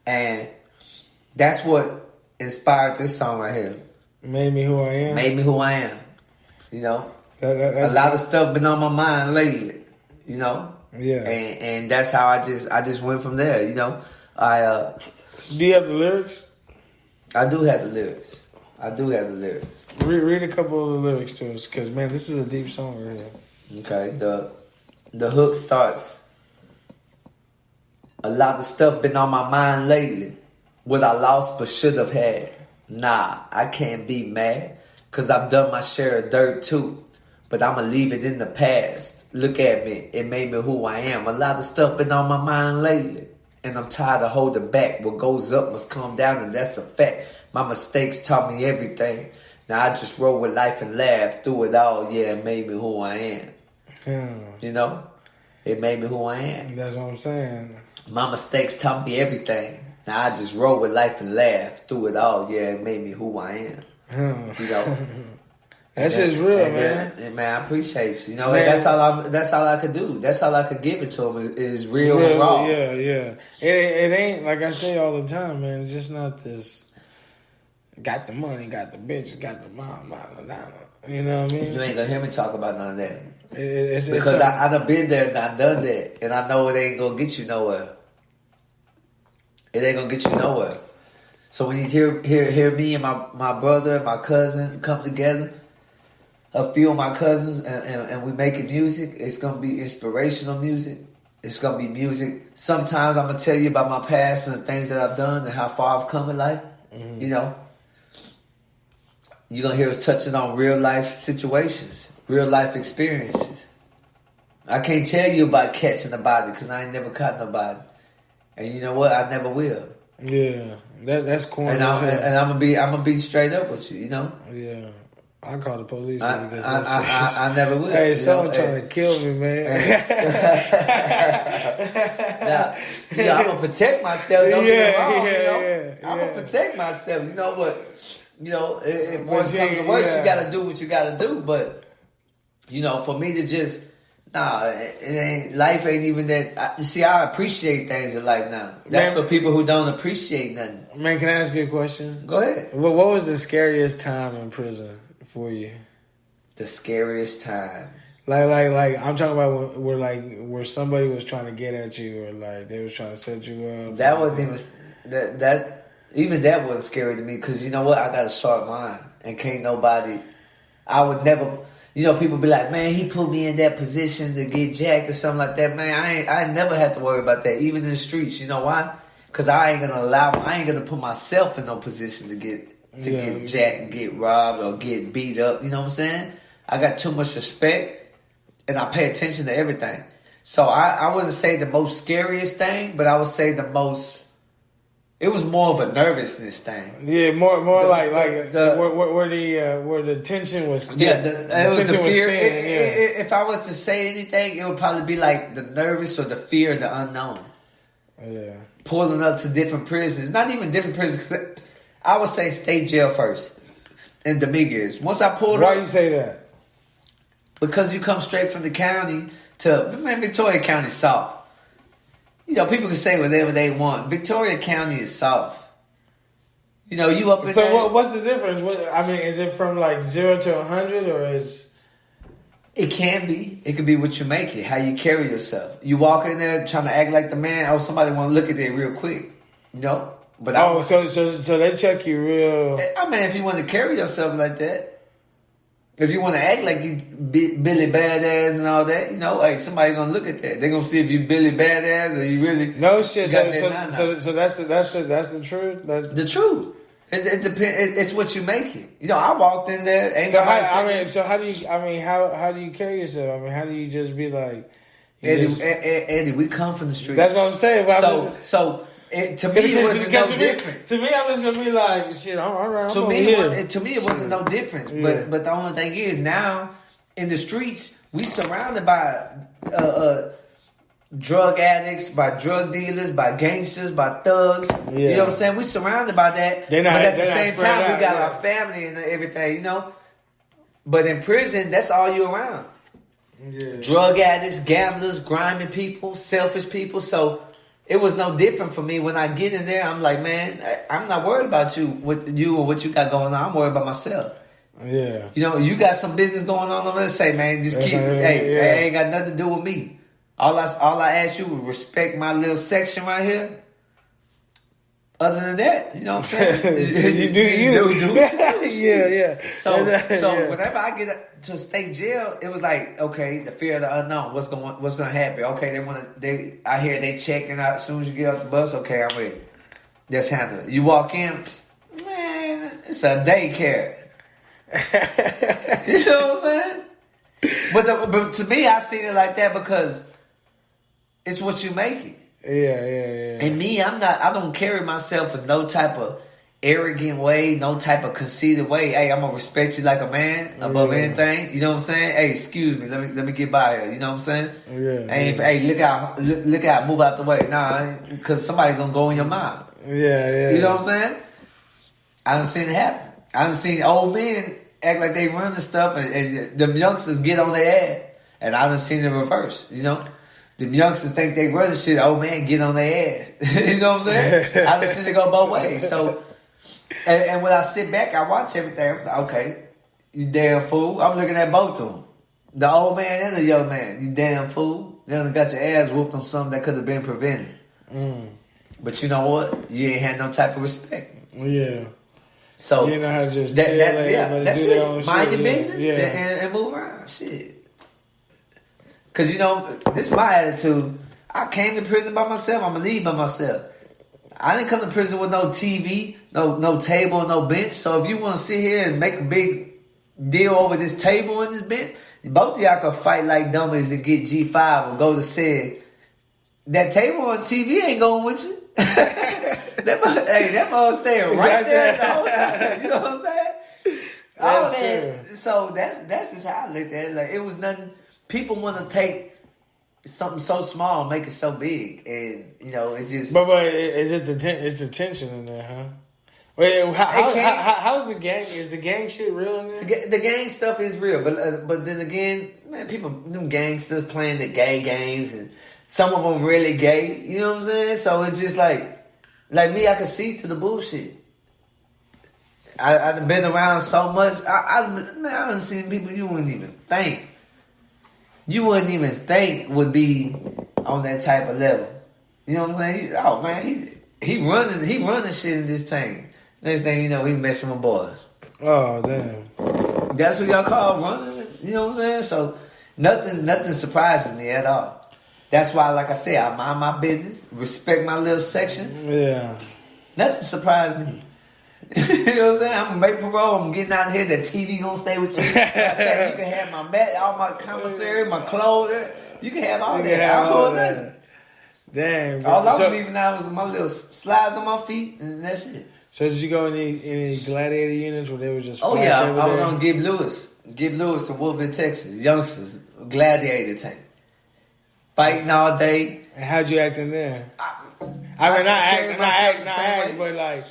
And that's what inspired this song right here. Made me who I am. Made me who I am. You know? That's a lot of stuff been on my mind lately. You know? Yeah. And that's how I just went from there, you know? Do you have the lyrics? I do have the lyrics. Read a couple of the lyrics to us, because, man, this is a deep song right here. Okay, the hook starts, a lot of stuff been on my mind lately. What I lost but should have had. Nah, I can't be mad, because I've done my share of dirt too. But I'ma leave it in the past. Look at me, it made me who I am. A lot of stuff been on my mind lately. And I'm tired of holding back. What goes up must come down, and that's a fact. My mistakes taught me everything. Now I just roll with life and laugh through it all. Yeah, it made me who I am. You know? It made me who I am. That's what I'm saying. My mistakes taught me everything. Now I just roll with life and laugh through it all. Yeah, it made me who I am. You know? That shit's real, man. And man, I appreciate you. You know, man, that's all I could do. That's all I could give it to him is real and raw. Yeah. It ain't, like I say all the time, man. It's just not this. Got the money, got the bitches, got the mom, you know what I mean? You ain't gonna hear me talk about none of that. Because I done been there and I done that, and I know it ain't gonna get you nowhere. It ain't gonna get you nowhere. So when you hear me and my brother and my cousin come together, a few of my cousins, and we making music, it's gonna be inspirational music. It's gonna be music. Sometimes I'm gonna tell you about my past and the things that I've done and how far I've come in life. Mm-hmm. You know. You're going to hear us touching on real life situations, real life experiences. I can't tell you about catching a body because I ain't never caught nobody. And you know what? I never will. Yeah, that's corny. And I'm gonna be straight up with you, you know? Yeah. I call the police because I never will. Hey, someone trying to kill me, man. Now, I'm going to protect myself. Don't get me wrong, you know? I'm going to protect myself, you know, but... You know, if worse comes to worse, you got to do what you got to do. But, you know, for me to just, life ain't even that. You see, I appreciate things in life now. That's for people who don't appreciate nothing. Man, can I ask you a question? Go ahead. What was the scariest time in prison for you? The scariest time. Like I'm talking about where somebody was trying to get at you, or like they was trying to set you up. That wasn't even even that wasn't scary to me, because you know what? I got a sharp mind, and can't nobody. I would never. You know, people be like, man, he put me in that position to get jacked or something like that. Man, I never had to worry about that, even in the streets. You know why? Because I ain't gonna put myself in no position to get jacked and get robbed or get beat up. You know what I'm saying? I got too much respect, and I pay attention to everything. So I wouldn't say the most scariest thing, but I would say the most. It was more of a nervousness thing. Yeah, more where the tension was thin. Yeah, it was the fear. If I was to say anything, it would probably be like the nervous or the fear of the unknown. Yeah. Pulling up to different prisons. Not even different prisons, because I would say state jail first. In Dominguez. Once I pulled up. Why you say that? Because you come straight from the county to, man, Victoria County soft. You know, people can say whatever they want. Victoria County is soft. You know, you up in there. So what's the difference? Is it from like 0 to 100, or is... It can be. It could be what you make it, how you carry yourself. You walk in there trying to act like the man, somebody want to look at that real quick. You know? But so they check you real... if you want to carry yourself like that, if you want to act like you Billy Badass and all that, you know, hey, somebody gonna look at that. They're gonna see if you Billy Badass or you really no shit. So that's the truth. The truth. It depends. It's what you make it. You know, I walked in there. How do you carry yourself? I mean, how do you just be like, Eddie? We come from the street. That's what I'm saying. To me, it wasn't no different. To me, I'm just gonna be like, shit. All right. To me, it wasn't no difference. Yeah. But the only thing is, now in the streets, we surrounded by drug addicts, by drug dealers, by gangsters, by thugs. Yeah. You know what I'm saying? We surrounded by that. But at the same time, we got our family and everything. You know, But in prison, that's all you around. Yeah. Drug addicts, gamblers, grimy people, selfish people. So it was no different for me. When I get in there, I'm like, man, I'm not worried about you or what you got going on. I'm worried about myself. Yeah. You know, you got some business going on over there. Say, man, just keep. Hey, ain't got nothing to do with me. All I ask you was respect my little section right here. Other than that, you know what I'm saying? you do you. Yeah. So whenever I get to state jail, it was like, okay, the fear of the unknown. What's gonna happen? Okay, I hear they checking out as soon as you get off the bus. Okay, I'm ready. Let's handle it. You walk in, man, it's a daycare. You know what I'm saying? But to me, I seen it like that because it's what you make it. Yeah. And me, I don't carry myself in no type of arrogant way, no type of conceited way. Hey, I'm gonna respect you like a man above anything. You know what I'm saying? Hey, excuse me, let me get by here. You know what I'm saying? Hey, look out, move out the way. Nah, because somebody gonna go in your mind. Yeah. You know what I'm saying? I done seen it happen. I done seen old men act like they running stuff and the youngsters get on their ass. And I done seen the reverse, you know? The youngsters think they running shit, old man get on their ass. You know what I'm saying? I done seen it go both ways. So, and when I sit back, I watch everything. I'm like, okay, you damn fool. I'm looking at both of them. The old man and the young man. You damn fool. You done got your ass whooped on something that could have been prevented. But you know what? You ain't had no type of respect. Yeah. So you know how to just that's do it. Mind your business and move around. Shit. Cause you know, this is my attitude. I came to prison by myself. I'm gonna leave by myself. I didn't come to prison with no TV, no table, no bench. So if you want to sit here and make a big deal over this table and this bench, both of y'all can fight like dummies and get G5 or go to SEG. That table on TV ain't going with you. that mother staying right there the whole time. You know what I'm saying? All that. So that's just how I looked at it. Like it was nothing. People want to take something so small and make it so big, and you know it just. But is it it's the tension in there, huh? Wait, how's the gang? Is the gang shit real in there? The gang stuff is real, but then again, man, them gangsters playing the gay games, and some of them really gay. You know what I'm saying? So it's just like me, I can see through the bullshit. I've been around so much. I done seen people you wouldn't even think. You wouldn't even think would be on that type of level. You know what I'm saying? Oh man, he running shit in this thing. Next thing you know, he messing with boys. Oh damn. That's what y'all call running. You know what I'm saying? So nothing surprises me at all. That's why, like I said, I mind my business, respect my little section. Yeah. Nothing surprised me. You know what I'm saying? I'm gonna make parole. I'm getting out of here. The TV gonna stay with you. You can have my mat, all my commissary, my clothes. You can have all that. I don't hold nothing. Damn. Bro. All I'm leaving out was my little slides on my feet, and that's it. So did you go in any gladiator units where they were just? Oh yeah, I was on Gib Lewis in Wolverine, Texas. Youngsters, gladiator tank, fighting all day. And how'd you act in there? I mean, not act, but like.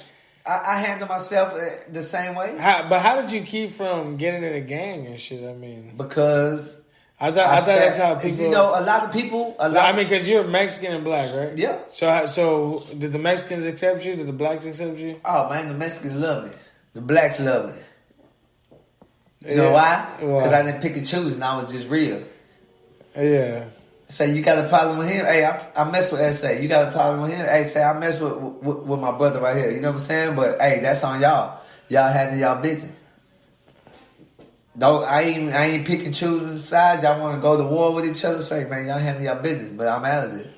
I handle myself the same way. But how did you keep from getting in a gang and shit? I mean, because I thought that's how people. You know, a lot of people. I mean, because you're Mexican and black, right? Yeah. So did the Mexicans accept you? Did the blacks accept you? Oh man, the Mexicans love me. The blacks love me. You know why? Because I didn't pick and choose, and I was just real. Yeah. Say you got a problem with him? Hey, I mess with SA. You got a problem with him? Hey, say I mess with my brother right here. You know what I'm saying? But hey, that's on y'all. Y'all handle y'all business. Don't I ain't pick and choosing sides. Y'all want to go to war with each other? Say, man, y'all handle y'all business. But I'm out of it.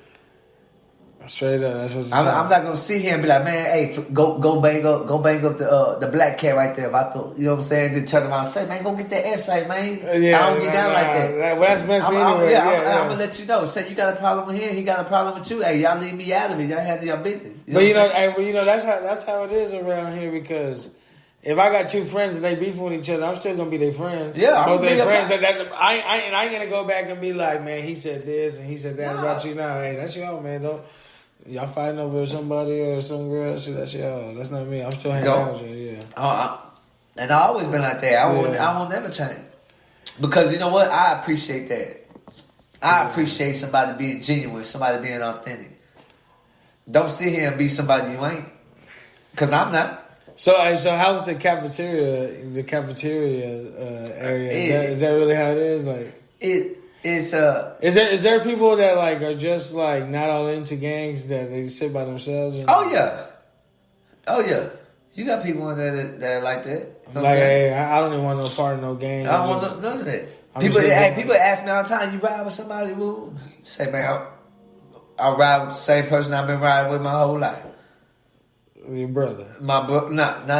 Straight up, that's what I'm not gonna sit here and be like, man, hey, go bang up the black cat right there. If I thought, you know what I'm saying, then turn around and say, man, go get that essay, man. Yeah, I don't get down like that. Well, that's messy anyway. I'm gonna let you know. Say you got a problem with him, he got a problem with you. Hey, y'all leave me out of it. Y'all handle your business. You know, that's how it is around here because. If I got two friends and they beefing with each other, I'm still gonna be their friends. Yeah, both their friends. I ain't gonna go back and be like, man, he said this and he said that about you. Nah, hey, that's y'all, man. Don't y'all fighting over somebody or some girl? Shit, that's y'all. That's not me. I'm still hanging out with you. Yeah. And I always been like that. I won't never change. Because you know what? I appreciate that. I appreciate somebody being genuine, somebody being authentic. Don't sit here and be somebody you ain't. Because I'm not. So how's the cafeteria area? Is that really how it is? Like Is there people that like are just like not all into gangs that they sit by themselves? Oh yeah. You got people in there that like that. You know like, hey, I don't even want no part of no gang. I don't want none of that. People ask me all the time, you ride with somebody who say, man, I ride with the same person I've been riding with my whole life. Your brother. Not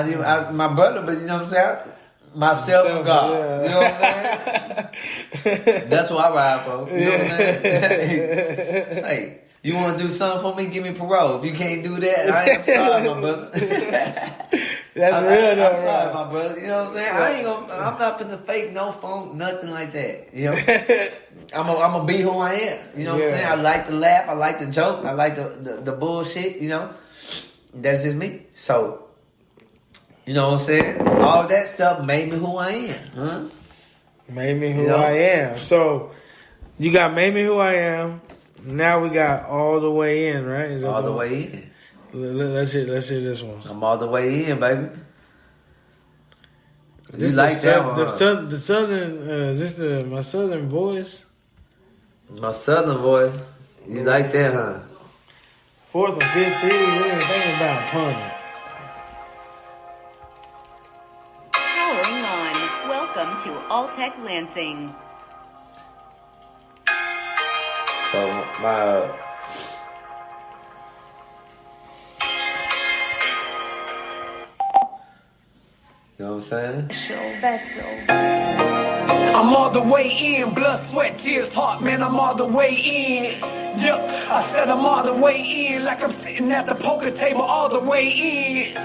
even my brother, but you know what I'm saying? Myself and God. Yeah. You know what I'm saying? That's what I ride for. You know what I'm saying? Say, you want to do something for me? Give me parole. If you can't do that, I am sorry, my brother. That's real though. I'm sorry, my brother. You know what I'm saying? I'm not finna fake no phone, nothing like that. You know? I'm gonna be who I am. You know what I'm saying? I like to laugh. I like to joke. I like the bullshit. You know? That's just me. So, you know what I'm saying? All that stuff made me who I am. Huh? Made me who I am. So, you got made me who I am. Now we got all the way in, right? Is that all the way in. Let's hear this one. I'm all the way in, baby. You like that one? The southern. Is this my southern voice? My southern voice. You like that, huh? 4th and 5th, we ain't thinking about punting. Powering on. Welcome to Alltech Lansing. So my you know what I'm saying? I'm all the way in, blood, sweat, tears, heart, man, I'm all the way in. Yup, I said I'm all the way in, like I'm sitting at the poker table, all the way in.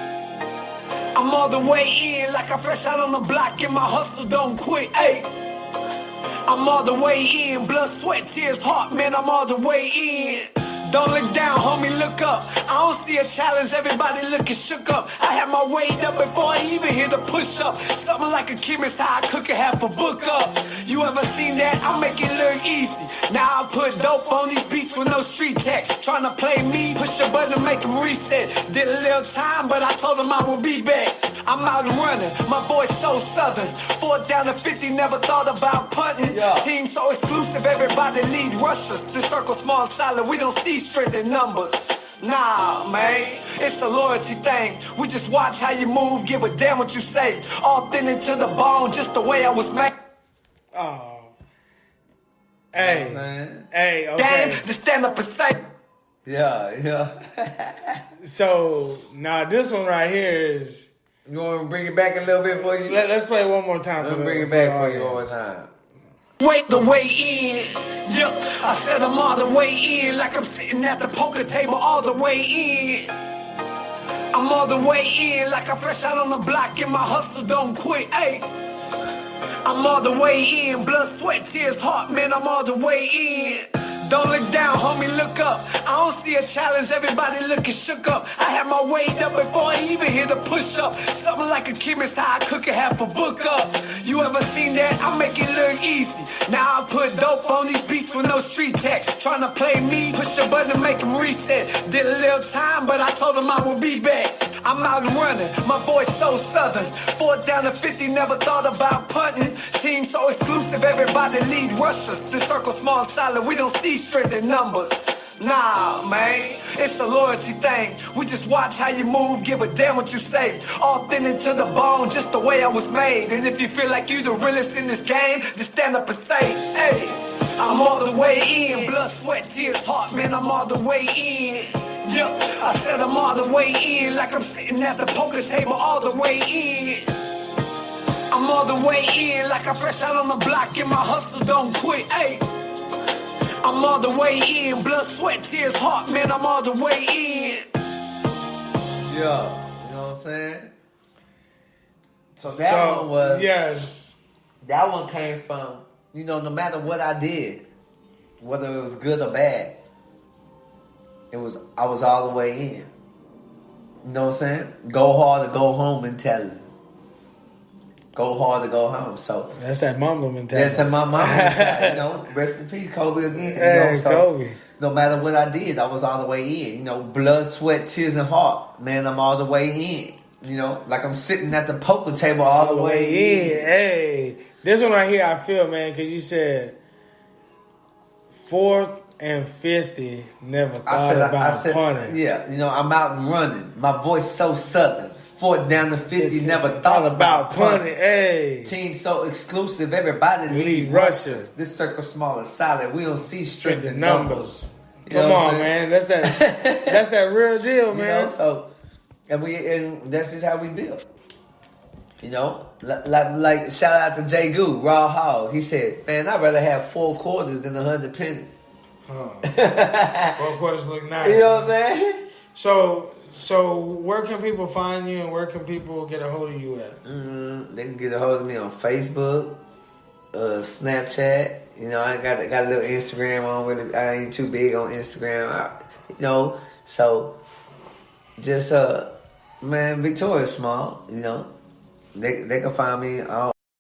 I'm all the way in, like I'm fresh out on the block, and my hustle don't quit, ayy. I'm all the way in, blood, sweat, tears, heart, man, I'm all the way in. Don't look down, homie, look up. I don't see a challenge, everybody looking shook up. I had my weight up before I even hit a push up. Something like a chemist, how I cook it, half a book up. You ever seen that? I make it look easy. Now I put dope on these beats with no street text. Trying to play me, push a button to make them reset. Did a little time, but I told them I would be back. I'm out and running, my voice so southern. 4th down to 50, never thought about punting. Team so exclusive, everybody lead rushers. The circle small and solid, we don't see strength in numbers. Nah, man, it's a loyalty thing. We just watch how you move, give a damn what you say. Authentic to the bone, just the way I was made. Oh. Hey, you know what I'm saying? Hey, okay. Damn, to stand up and say. Yeah. So, now this one right here is... You want to bring it back a little bit for you? Let's play it one more time. Let me bring it back for you one more time. Wait the way in. Yup, I said I'm all the way in, like I'm sitting at the poker table all the way in. I'm all the way in, like I'm fresh out on the block, and my hustle don't quit, ayy. I'm all the way in, blood, sweat, tears, heart, man, I'm all the way in. Don't look down, homie, look up. I don't see a challenge, everybody looking shook up. I had my weight up before I even hit a push up. Something like a chemist, how I cook it, half a book up. You ever seen that? I make it look easy. Now I put dope on these beats with no street text. Trying to play me, push a button to make them reset. Did a little time, but I told them I would be back. I'm out and running, my voice so southern. 4th down to 50, never thought about punting. Team so exclusive, everybody lead rushers. The circle small and solid, we don't see strength in numbers. Nah, man, it's a loyalty thing. We just watch how you move, give a damn what you say. Authentic to the bone, just the way I was made. And if you feel like you the realest in this game, just stand up and say, hey, I'm all the way in. Blood, sweat, tears, heart, man, I'm all the way in. Yup, I said I'm all the way in, like I'm sitting at the poker table all the way in. I'm all the way in, like I'm fresh out on the block, and my hustle don't quit, ayy. I'm all the way in, blood, sweat, tears, heart, man, I'm all the way in. Yeah, you know what I'm saying? So that one was... Yeah. That one came from, you know, no matter what I did, whether it was good or bad, I was all the way in. You know what I'm saying? Go hard or go home mentality. go hard to go home. So that's that Mamba mentality. that's my mama mentality. You know, rest in peace, Kobe again. Hey, you know, so Kobe. no matter what I did, I was all the way in. You know, blood, sweat, tears, and heart. Man, I'm all the way in. You know, like I'm sitting at the poker table all the way in. Hey, this one right here, I feel, man, because you said 4th and 50, never thought about punting. Yeah, you know, I'm out and running. My voice so southern. 4th down to 50, never thought about punting. Hey, Team so exclusive, everybody lead rushers. This circle small and solid. We don't see strength in numbers. Come on, man. That's that real deal, man. You know, so and that's just how we build. You know, like shout out to Jay Goo, Raw Hall. He said, "Man, I'd rather have 4 quarters than 100 pennies." 4 quarters look nice. You know what I'm saying? So where can people find you, and where can people get a hold of you at? They can get a hold of me on Facebook, Snapchat. You know, I got a little Instagram on. Really, I ain't too big on Instagram. You know, so just man, Victoria Small. You know, they can find me on